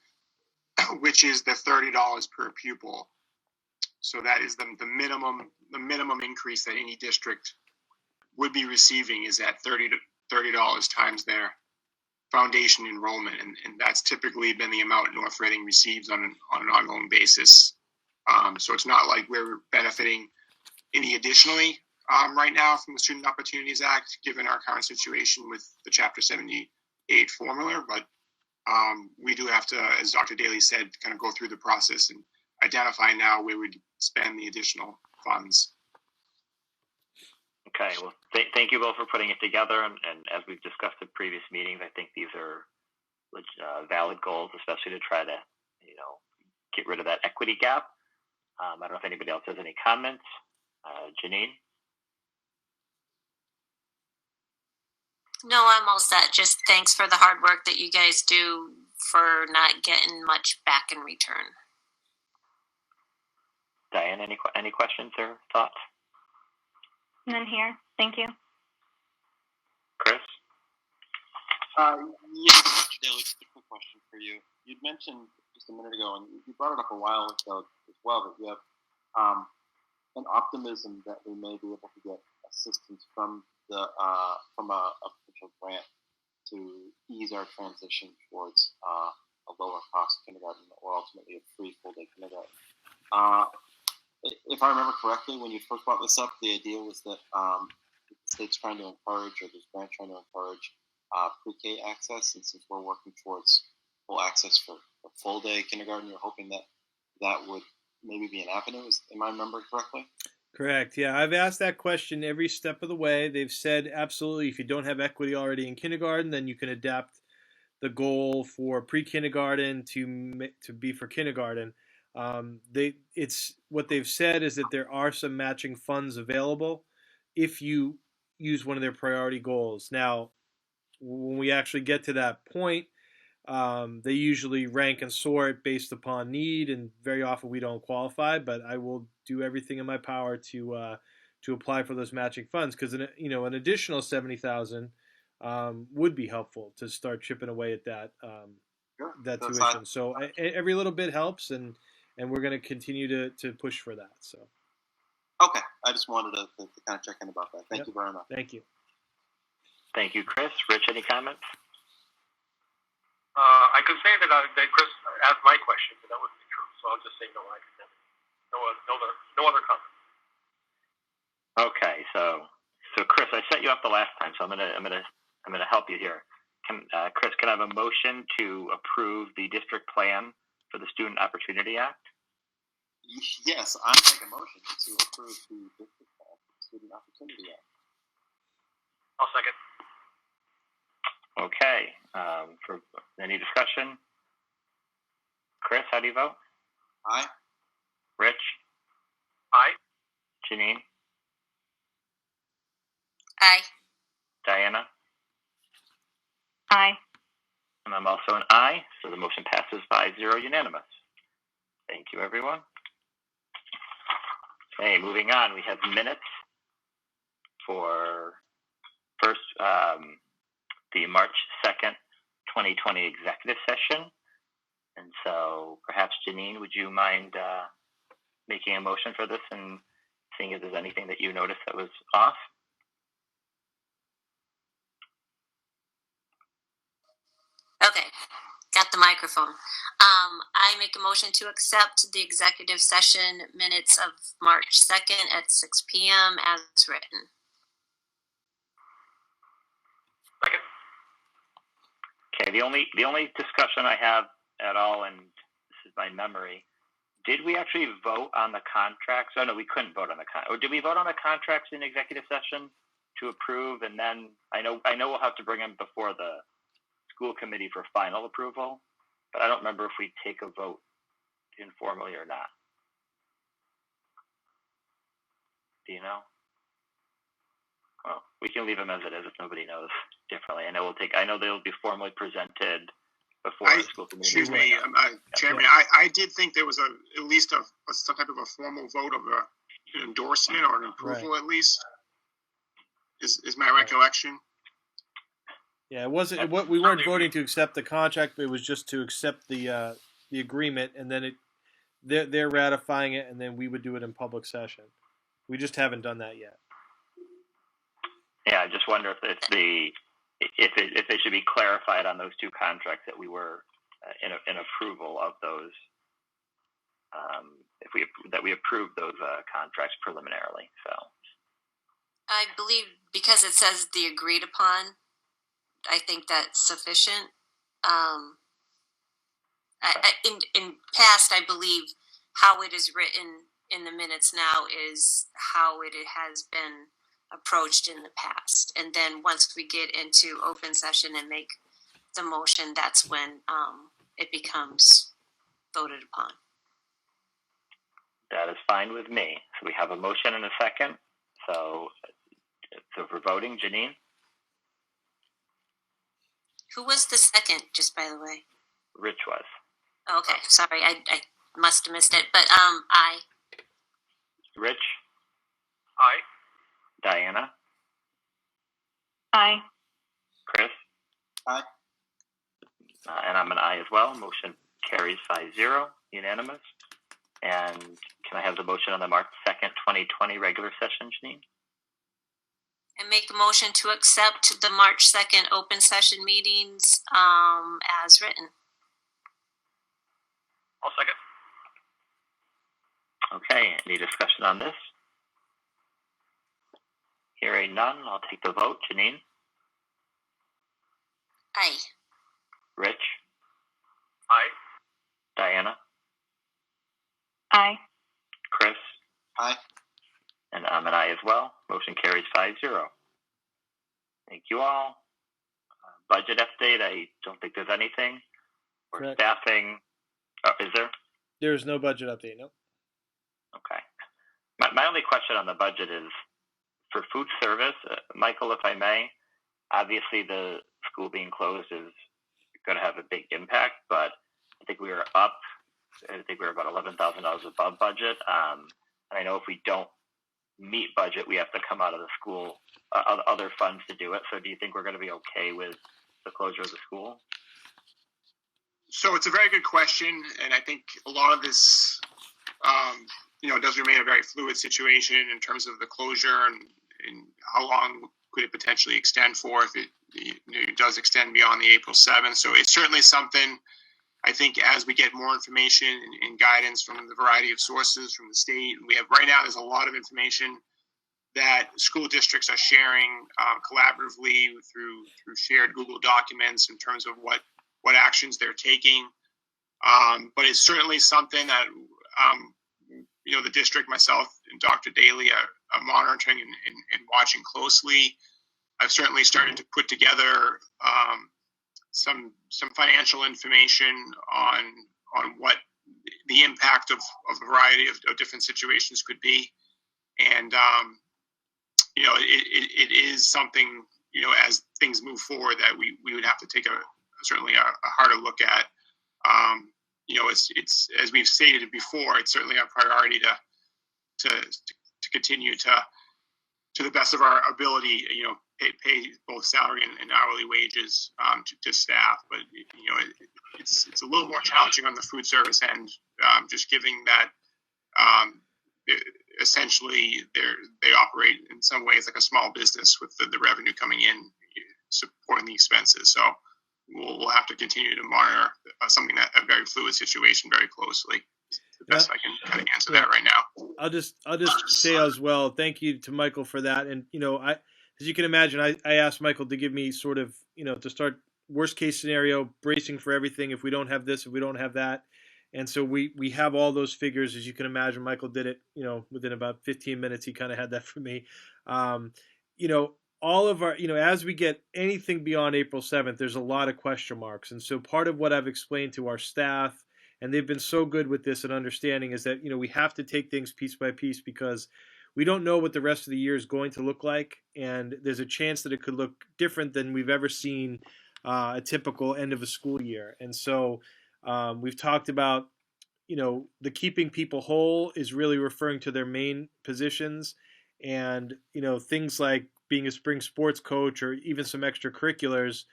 Speaker 8: which is the $30 per pupil. So that is the minimum increase that any district would be receiving is at $30 times their foundation enrollment, and that's typically been the amount North Reading receives on an ongoing basis. So it's not like we're benefiting any additionally right now from the Student Opportunities Act, given our current situation with the Chapter 78 formula, but we do have to, as Dr. Daley said, kind of go through the process and identify now where we'd spend the additional funds.
Speaker 1: Okay, well, thank you both for putting it together, and as we've discussed in previous meetings, I think these are valid goals, especially to try to, get rid of that equity gap. I don't know if anybody else has any comments. Janine?
Speaker 4: No, I'm all set. Just thanks for the hard work that you guys do for not getting much back in return.
Speaker 1: Diane, any questions or thoughts?
Speaker 5: None here. Thank you.
Speaker 1: Chris?
Speaker 6: Yeah, Dr. Daley, just a quick question for you. You'd mentioned just a minute ago, and you brought it up a while ago as well, that you have an optimism that we may be able to get assistance from a potential grant to ease our transition towards a lower cost kindergarten or ultimately a free full day kindergarten. If I remember correctly, when you first brought this up, the idea was that the state's trying to encourage, or this grant trying to encourage pre-K access, and since we're working towards full access for a full day kindergarten, you're hoping that would maybe be an avenue. Am I remembering correctly?
Speaker 2: Correct. Yeah, I've asked that question every step of the way. They've said absolutely, if you don't have equity already in kindergarten, then you can adapt the goal for pre-kindergarten to be for kindergarten. What they've said is that there are some matching funds available if you use one of their priority goals. Now, when we actually get to that point, they usually rank and sort based upon need, and very often we don't qualify. But I will do everything in my power to apply for those matching funds, because an additional $70,000 would be helpful to start chipping away at that tuition. So every little bit helps, and we're going to continue to push for that. So.
Speaker 6: Okay, I just wanted to kind of check in about that. Thank you very much.
Speaker 2: Thank you.
Speaker 1: Thank you, Chris. Rich, any comments?
Speaker 7: I could say that Chris asked my question, but that wouldn't be true. So I'll just say no. No other comment.
Speaker 1: Okay, so Chris, I set you up the last time, so I'm gonna help you here. Chris, can I have a motion to approve the district plan for the Student Opportunity Act?
Speaker 6: Yes, I make a motion to approve the district plan for the Student Opportunity Act.
Speaker 7: I'll second.
Speaker 1: Okay. For any discussion? Chris, how do you vote?
Speaker 6: Aye.
Speaker 1: Rich?
Speaker 7: Aye.
Speaker 1: Janine?
Speaker 4: Aye.
Speaker 1: Diana?
Speaker 5: Aye.
Speaker 1: And I'm also an aye, so the motion passes 5-0 unanimous. Thank you, everyone. Okay, moving on. We have minutes for first the March 2nd, 2020 executive session. And so perhaps, Janine, would you mind making a motion for this and seeing if there's anything that you noticed that was off?
Speaker 4: Okay, got the microphone. I make a motion to accept the executive session minutes of March 2nd at 6 p.m. as written.
Speaker 7: Second.
Speaker 1: Okay, the only discussion I have at all, and this is my memory, did we actually vote on the contracts? Oh, no, we couldn't vote on the contract. Or did we vote on the contracts in executive session to approve? And then I know we'll have to bring them before the school committee for final approval, but I don't remember if we take a vote informally or not. Do you know? Well, we can leave them as it is if nobody knows differently. I know they'll be formally presented before the school committee.
Speaker 8: Excuse me, Chairman.
Speaker 2: Yeah.
Speaker 8: I did think there was at least some type of a formal vote of an endorsement or an approval, at least. Is my recollection?
Speaker 2: Yeah, it wasn't. We weren't voting to accept the contract, but it was just to accept the agreement, and then they're ratifying it, and then we would do it in public session. We just haven't done that yet.
Speaker 1: Yeah, I just wonder if it should be clarified on those two contracts that we were in approval of those. That we approved those contracts preliminarily. So
Speaker 4: I believe because it says the agreed upon, I think that's sufficient. In past, I believe how it is written in the minutes now is how it has been approached in the past. And then once we get into open session and make the motion, that's when it becomes voted upon.
Speaker 1: that is fine with me. So we have a motion and a second. So for voting, Janine?
Speaker 4: Who was the second, just by the way?
Speaker 1: Rich was.
Speaker 4: Okay, sorry, I must have missed it. But I.
Speaker 1: Rich?
Speaker 7: Aye.
Speaker 1: Diana?
Speaker 5: Aye.
Speaker 1: Chris?
Speaker 6: Aye.
Speaker 1: And I'm an aye as well. Motion carries 5-0, unanimous. And can I have the motion on the March 2nd, 2020 regular session, Janine?
Speaker 4: And make a motion to accept the March 2nd open session meetings as written.
Speaker 7: I'll second.
Speaker 1: Okay, any discussion on this? Hearing none, I'll take the vote. Janine?
Speaker 4: Aye.
Speaker 1: Rich?
Speaker 7: Aye.
Speaker 1: Diana?
Speaker 5: Aye.
Speaker 1: Chris?
Speaker 6: Aye.
Speaker 1: And I'm an aye as well. Motion carries 5-0. Thank you all. Budget update, I don't think there's anything. Or
Speaker 2: Correct.
Speaker 1: staffing. Is there?
Speaker 2: There's no budget update. Nope.
Speaker 1: Okay. My only question on the budget is for food service. Michael, if I may, obviously the school being closed is going to have a big impact, but I think we were up. I think we were about $11,000 above budget. And I know if we don't meet budget, we have to come out of the school, other funds to do it. So do you think we're going to be okay with the closure of the school?
Speaker 8: So it's a very good question, and I think a lot of this, does remain a very fluid situation in terms of the closure and how long could it potentially extend for if it does extend beyond the April 7th. So it's certainly something, I think, as we get more information and guidance from the variety of sources from the state, we have right now, there's a lot of information that school districts are sharing collaboratively through shared Google documents in terms of what actions they're taking. But it's certainly something that, the district, myself and Dr. Daley are monitoring and watching closely. I've certainly started to put together some financial information on what the impact of a variety of different situations could be. And, it is something, as things move forward that we would have to take certainly a harder look at. It's as we've stated before, it's certainly our priority to continue to the best of our ability, pay both salary and hourly wages to staff. But it's a little more challenging on the food service end, just giving that essentially they operate in some ways like a small business with the revenue coming in supporting the expenses. So we'll have to continue to monitor something that a very fluid situation very closely. The best I can kind of answer that right now.
Speaker 2: I'll just say as well, thank you to Michael for that. And, as you can imagine, I asked Michael to give me sort of, to start worst case scenario, bracing for everything. If we don't have this, if we don't have that. And so we have all those figures, as you can imagine. Michael did it, within about 15 minutes, he kind of had that for me. All of our, as we get anything beyond April 7th, there's a lot of question marks. And so part of what I've explained to our staff, and they've been so good with this and understanding, is that, we have to take things piece by piece because we don't know what the rest of the year is going to look like. And there's a chance that it could look different than we've ever seen a typical end of a school year. And so we've talked about, the keeping people whole is really referring to their main positions, and things like being a spring sports coach or even some extracurriculars,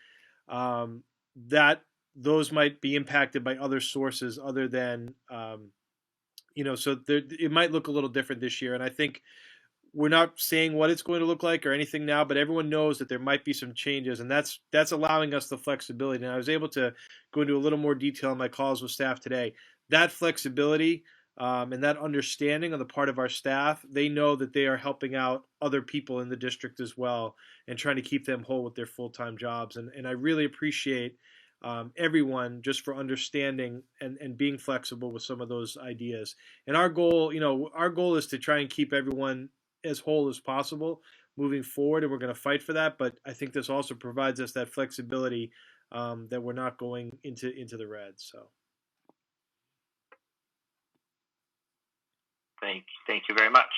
Speaker 2: that those might be impacted by other sources other than so it might look a little different this year. And I think we're not saying what it's going to look like or anything now, but everyone knows that there might be some changes, and that's allowing us the flexibility. And I was able to go into a little more detail in my calls with staff today. That flexibility and that understanding on the part of our staff, they know that they are helping out other people in the district as well and trying to keep them whole with their full-time jobs. And I really appreciate everyone just for understanding and being flexible with some of those ideas. And our goal is to try and keep everyone as whole as possible moving forward, and we're going to fight for that. But I think this also provides us that flexibility that we're not going into the red. So
Speaker 1: thank you very much.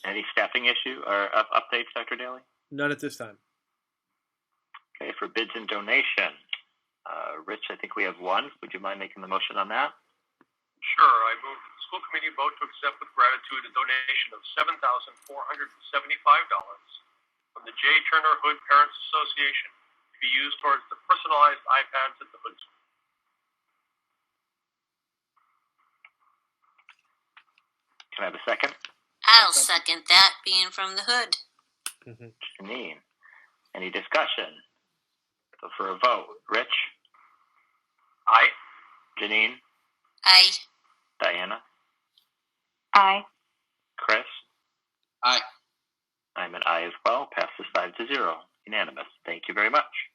Speaker 1: Any staffing issue or updates, Dr. Daley?
Speaker 2: None at this time.
Speaker 1: Okay, for bids and donation, Rich, I think we have one. Would you mind making the motion on that?
Speaker 7: Sure. I move that the school committee vote to accept with gratitude a donation of $7,475 from the J. Turner Hood Parents Association to be used towards the personalized iPads at the Hood School.
Speaker 1: Can I have a second?
Speaker 4: I'll second that, being from the Hood.
Speaker 1: Janine, any discussion? So for a vote, Rich?
Speaker 7: Aye.
Speaker 1: Janine?
Speaker 4: Aye.
Speaker 1: Diana?
Speaker 5: Aye.
Speaker 1: Chris?
Speaker 6: Aye.
Speaker 1: I'm an aye as well. Passes 5-0. Unanimous. Thank you very much.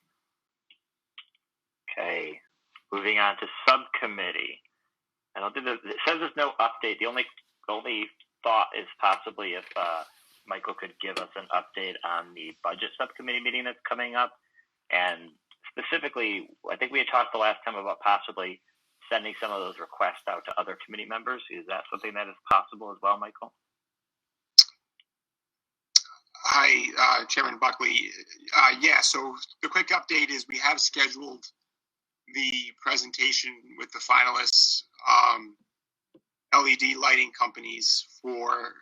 Speaker 1: Okay. Moving on to subcommittee. And it says there's no update. The only thought is possibly if Michael could give us an update on the budget subcommittee meeting that's coming up. And specifically, I think we had talked the last time about possibly sending some of those requests out to other committee members. Is that something that is possible as well, Michael?
Speaker 8: Hi, Chairman Buckley. Yeah, so the quick update is we have scheduled the presentation with the finalists, LED lighting companies, for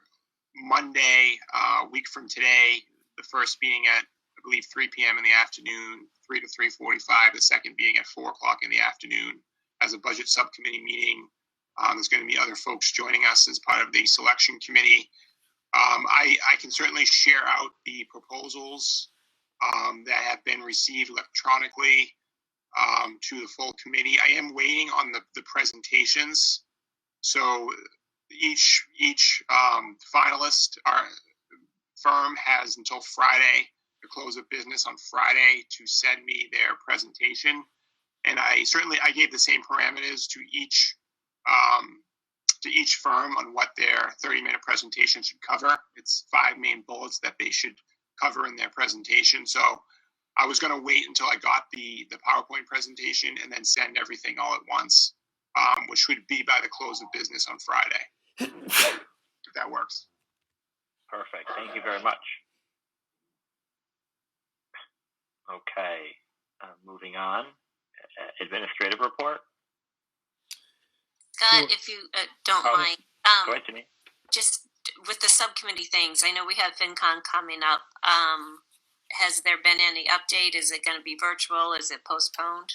Speaker 8: Monday, a week from today, the first being at, I believe, 3 p.m. in the afternoon, 3 to 3:45, the second being at 4 o'clock in the afternoon as a budget subcommittee meeting. There's going to be other folks joining us as part of the selection committee. I can certainly share out the proposals that have been received electronically to the full committee. I am waiting on the presentations. So each finalist firm has until Friday, the close of business on Friday, to send me their presentation. And I gave the same parameters to each firm on what their 30-minute presentation should cover. It's 5 main bullets that they should cover in their presentation. So I was going to wait until I got the PowerPoint presentation and then send everything all at once, which would be by the close of business on Friday, if that works.
Speaker 1: Perfect. Thank you very much. Okay. Moving on. Administrative report.
Speaker 4: Scott, if you don't mind,
Speaker 1: Go ahead, Janine.
Speaker 4: just with the subcommittee things, I know we have FinCon coming up. Has there been any update? Is it going to be virtual? Is it postponed?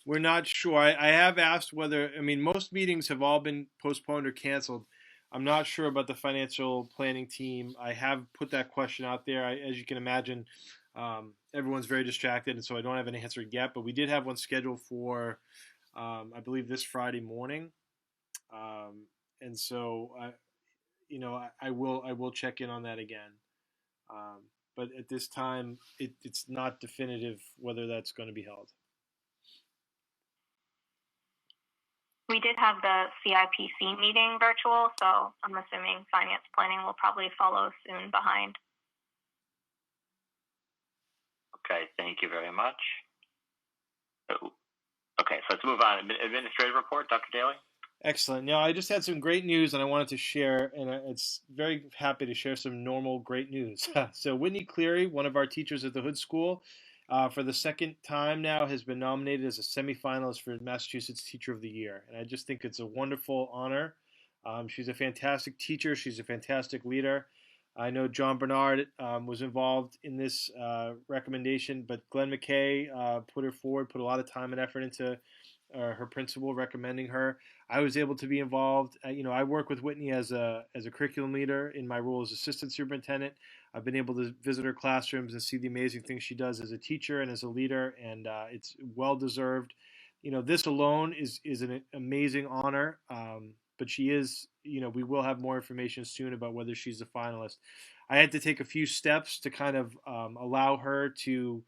Speaker 2: We're not sure. I have asked whether, most meetings have all been postponed or canceled. I'm not sure about the financial planning team. I have put that question out there. As you can imagine, everyone's very distracted, and so I don't have an answer yet. But we did have one scheduled for, I believe, this Friday morning. And so, I will check in on that again. But at this time, it's not definitive whether that's going to be held.
Speaker 5: We did have the CIPC meeting virtual, so I'm assuming finance planning will probably follow soon behind.
Speaker 1: Okay, thank you very much. Okay, so let's move on. Administrative report, Dr. Daley?
Speaker 2: Excellent. Now, I just had some great news and I wanted to share, and it's very happy to share some normal great news. So Whitney Cleary, one of our teachers at the Hood School, for the second time now, has been nominated as a semifinalist for Massachusetts Teacher of the Year. And I just think it's a wonderful honor. She's a fantastic teacher. She's a fantastic leader. I know John Bernard was involved in this recommendation, but Glenn McKay put her forward, put a lot of time and effort into her principal recommending her. I was able to be involved. I work with Whitney as a curriculum leader in my role as assistant superintendent. I've been able to visit her classrooms and see the amazing things she does as a teacher and as a leader, and it's well deserved. This alone is an amazing honor. But she is, we will have more information soon about whether she's a finalist. I had to take a few steps to kind of allow her to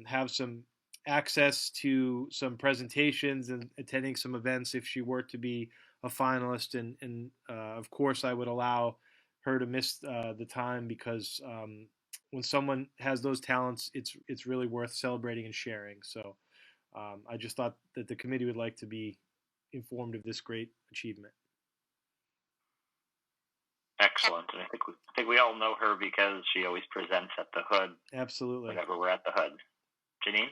Speaker 2: have some access to some presentations and attending some events if she were to be a finalist. And of course, I would allow her to miss the time because when someone has those talents, it's really worth celebrating and sharing. So I just thought that the committee would like to be informed of this great achievement.
Speaker 1: Excellent. And I think we all know her because she always presents at the Hood.
Speaker 2: Absolutely.
Speaker 1: Whenever we're at the Hood. Janine?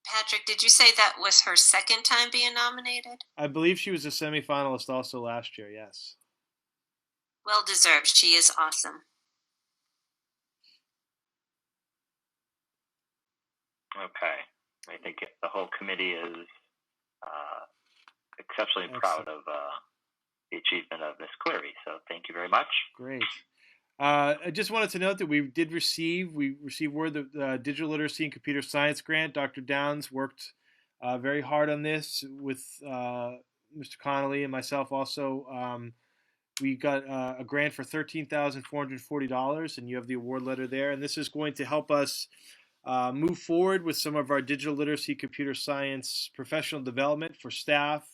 Speaker 4: Patrick, did you say that was her second time being nominated?
Speaker 2: I believe she was a semifinalist also last year, yes.
Speaker 4: Well deserved. She is awesome.
Speaker 1: Okay. I think the whole committee is exceptionally proud of the achievement of Ms. Cleary. So thank you very much.
Speaker 2: Great. I just wanted to note that we received word that the Digital Literacy and Computer Science grant. Dr. Downs worked very hard on this with Mr. Connolly and myself also. We got a grant for $13,440, and you have the award letter there. And this is going to help us move forward with some of our digital literacy, computer science professional development for staff,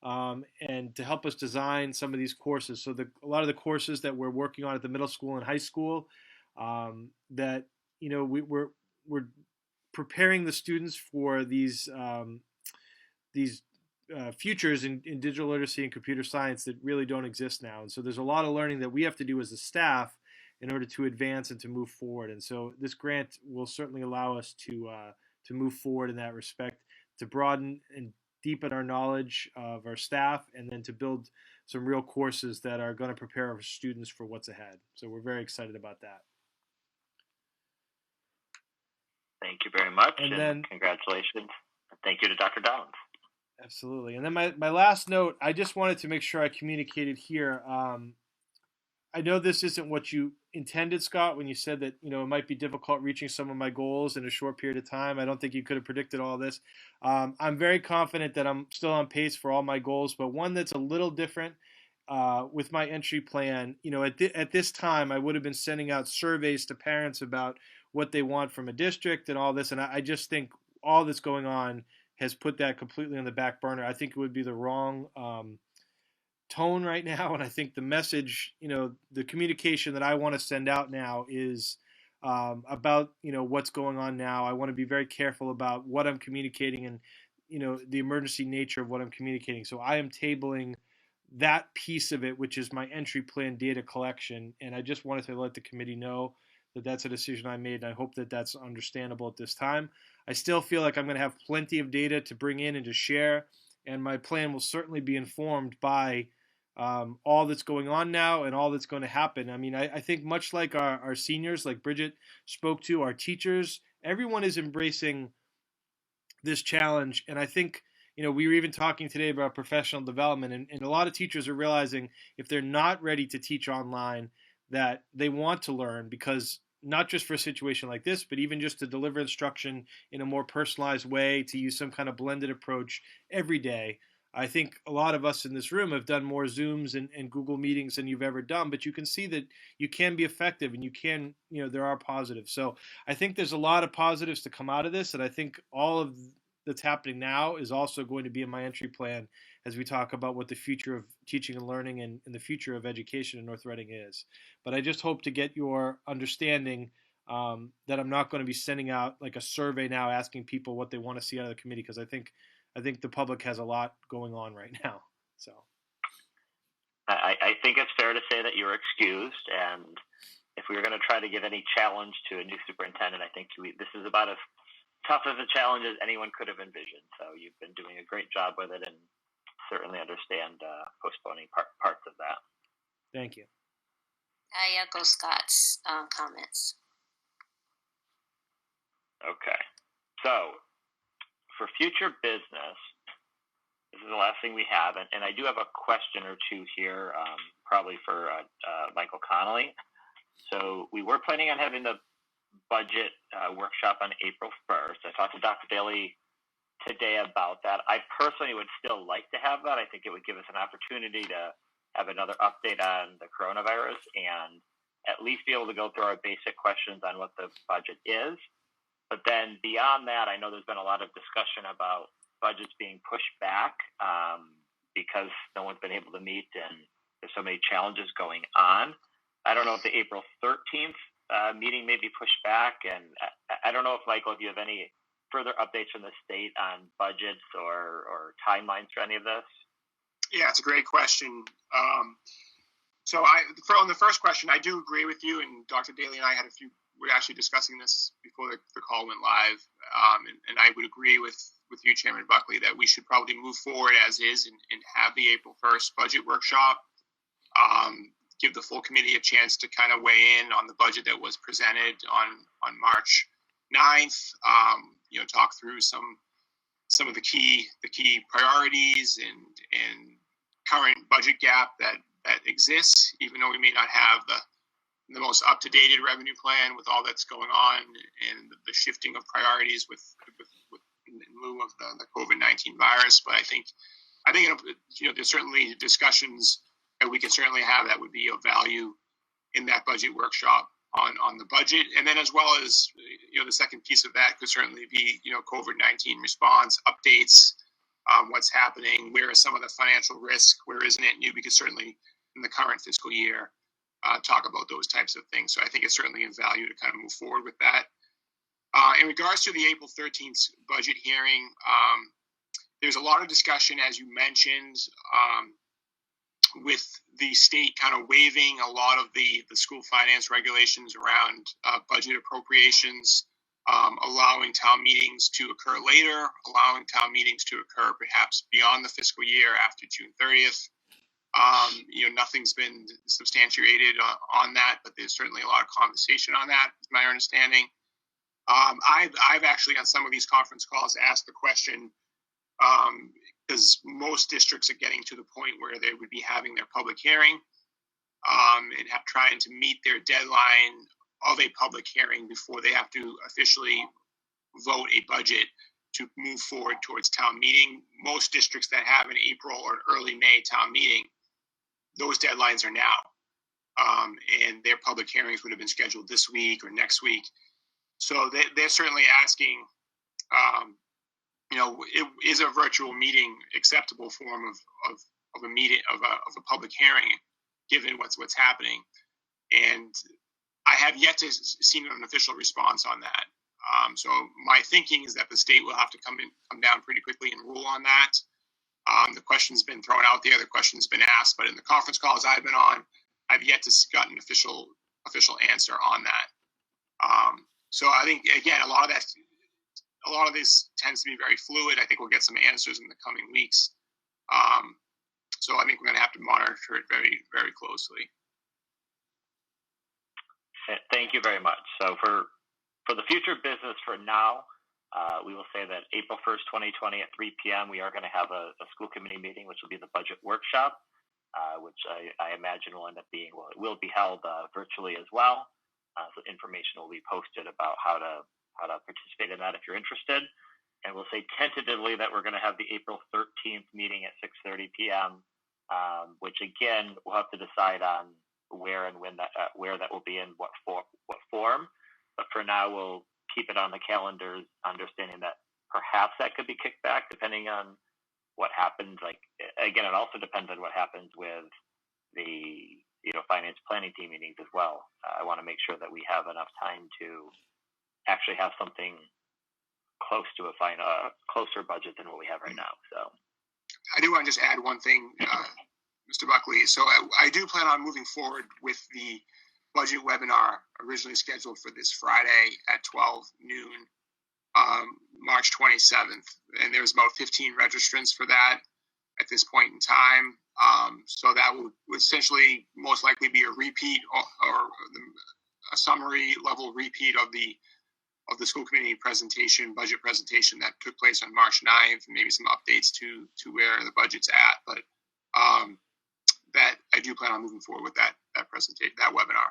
Speaker 2: and to help us design some of these courses. So a lot of the courses that we're working on at the middle school and high school, that we're preparing the students for these futures in digital literacy and computer science that really don't exist now. And so there's a lot of learning that we have to do as a staff in order to advance and to move forward. And so this grant will certainly allow us to move forward in that respect, to broaden and deepen our knowledge of our staff, and then to build some real courses that are going to prepare our students for what's ahead. So we're very excited about that.
Speaker 1: Thank you very much,
Speaker 2: and then
Speaker 1: congratulations. Thank you to Dr. Downs.
Speaker 2: Absolutely. And then my last note, I just wanted to make sure I communicated here. I know this isn't what you intended, Scott, when you said that, it might be difficult reaching some of my goals in a short period of time. I don't think you could have predicted all this. I'm very confident that I'm still on pace for all my goals, but one that's a little different with my entry plan. At this time, I would have been sending out surveys to parents about what they want from a district and all this. And I just think all that's going on has put that completely on the back burner. I think it would be the wrong tone right now, and I think the message, the communication that I want to send out now is about what's going on now. I want to be very careful about what I'm communicating and the emergency nature of what I'm communicating. So I am tabling that piece of it, which is my entry plan data collection, and I just wanted to let the committee know that that's a decision I made, and I hope that that's understandable at this time. I still feel like I'm going to have plenty of data to bring in and to share, and my plan will certainly be informed by all that's going on now and all that's going to happen. I mean, I think much like our seniors, like Bridget spoke to, our teachers, everyone is embracing this challenge. And I think, we were even talking today about professional development, and a lot of teachers are realizing if they're not ready to teach online, that they want to learn, because not just for a situation like this, but even just to deliver instruction in a more personalized way, to use some kind of blended approach every day. I think a lot of us in this room have done more Zooms and Google meetings than you've ever done, but you can see that you can be effective, and you can, there are positives. So I think there's a lot of positives to come out of this, and I think all of that's happening now is also going to be in my entry plan as we talk about what the future of teaching and learning and the future of education in North Reading is. But I just hope to get your understanding that I'm not going to be sending out like a survey now asking people what they want to see out of the committee, because I think the public has a lot going on right now. So
Speaker 1: I think it's fair to say that you're excused, and if we were going to try to give any challenge to a new superintendent, I think this is about as tough of a challenge as anyone could have envisioned. So you've been doing a great job with it, and certainly understand postponing parts of that.
Speaker 2: Thank you.
Speaker 4: I echo Scott's comments.
Speaker 1: Okay. So for future business, this is the last thing we have, and I do have a question or two here, probably for Michael Connolly. So we were planning on having the budget workshop on April 1st. I talked to Dr. Daley today about that. I personally would still like to have that. I think it would give us an opportunity to have another update on the coronavirus and at least be able to go through our basic questions on what the budget is. But then beyond that, I know there's been a lot of discussion about budgets being pushed back because no one's been able to meet and there's so many challenges going on. I don't know if the April 13th meeting may be pushed back, and I don't know if, Michael, if you have any further updates from the state on budgets or timelines for any of this.
Speaker 8: Yeah, it's a great question. On the first question, I do agree with you, and Dr. Daley and I we were actually discussing this before the call went live, and I would agree with you, Chairman Buckley, that we should probably move forward as is and have the April 1st budget workshop, give the full committee a chance to kind of weigh in on the budget that was presented on March 9th, talk through some of the key priorities and current budget gap that exists, even though we may not have the most up-to-date revenue plan with all that's going on and the shifting of priorities with in lieu of the COVID-19 virus. But I think there's certainly discussions that we can certainly have that would be of value in that budget workshop on the budget. And then as well as, the second piece of that could certainly be, COVID-19 response updates, what's happening, where is some of the financial risk, where isn't it? We could certainly, in the current fiscal year, talk about those types of things. So I think it's certainly of value to kind of move forward with that. In regards to the April 13th budget hearing, there's a lot of discussion, as you mentioned, with the state kind of waiving a lot of the school finance regulations around budget appropriations, allowing town meetings to occur later, allowing town meetings to occur perhaps beyond the fiscal year after June 30th. Nothing's been substantiated on that, but there's certainly a lot of conversation on that, is my understanding. I've actually on some of these conference calls asked the question, because most districts are getting to the point where they would be having their public hearing and trying to meet their deadline of a public hearing before they have to officially vote a budget to move forward towards town meeting. Most districts that have an April or early May town meeting, those deadlines are now. And their public hearings would have been scheduled this week or next week. So they're certainly asking, is a virtual meeting acceptable form of a meeting of a public hearing, given what's happening? And I have yet to see an official response on that. So my thinking is that the state will have to come down pretty quickly and rule on that. The question's been thrown out there, the question's been asked, but in the conference calls I've been on, I've yet to get an official answer on that. So I think, again, a lot of this tends to be very fluid. I think we'll get some answers in the coming weeks. So I think we're going to have to monitor it very, very closely.
Speaker 1: Thank you very much. So for the future business for now, we will say that April 1st, 2020 at 3 p.m., we are going to have a school committee meeting, which will be the budget workshop, which I imagine will end up being, it will be held virtually as well. So information will be posted about how to participate in that if you're interested. And we'll say tentatively that we're going to have the April 13th meeting at 6:30 p.m., which again, we'll have to decide on where and when where that will be in what form. But for now, we'll keep it on the calendars, understanding that perhaps that could be kicked back depending on what happens. Like, again, it also depends on what happens with the finance planning team meetings as well. I want to make sure that we have enough time to actually have something close to a closer budget than what we have right now. So
Speaker 8: I do want to just add one thing, Mr. Buckley. So I do plan on moving forward with the budget webinar originally scheduled for this Friday at 12 noon. March 27th, and there's about 15 registrants for that at this point in time. So that would essentially most likely be a repeat or a summary level repeat of the school committee presentation, budget presentation that took place on March 9th, and maybe some updates to where the budget's at. But that I do plan on moving forward with that presentation, that webinar.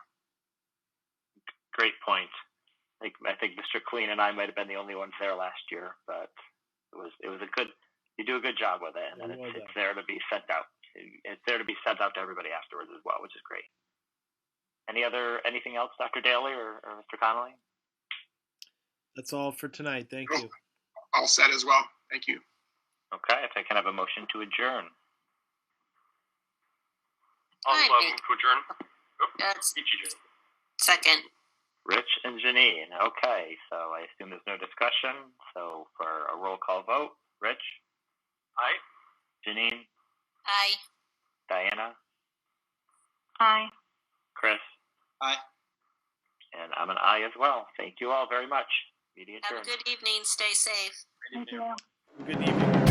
Speaker 1: Great point. I think Mr. Clean and I might have been the only ones there last year, but it was a good. You do a good job with it, and then it's there to be sent out. It's there to be sent out to everybody afterwards as well, which is great. Anything else, Dr. Daley or Mr. Connolly?
Speaker 2: That's all for tonight. Thank you.
Speaker 8: All set as well. Thank you.
Speaker 1: Okay, if I can have a motion to adjourn.
Speaker 7: I'll
Speaker 4: Hi,
Speaker 7: move to adjourn.
Speaker 4: That's
Speaker 7: Peachy.
Speaker 4: second.
Speaker 1: Rich and Janine. Okay, so I assume there's no discussion. So for a roll call vote, Rich?
Speaker 7: Aye.
Speaker 1: Janine?
Speaker 4: Aye.
Speaker 1: Diana?
Speaker 5: Aye.
Speaker 1: Chris?
Speaker 6: Aye.
Speaker 1: And I'm an aye as well. Thank you all very much. Meeting
Speaker 4: Have
Speaker 1: adjourned.
Speaker 4: a good evening. Stay safe.
Speaker 5: Thank you.
Speaker 2: Good evening.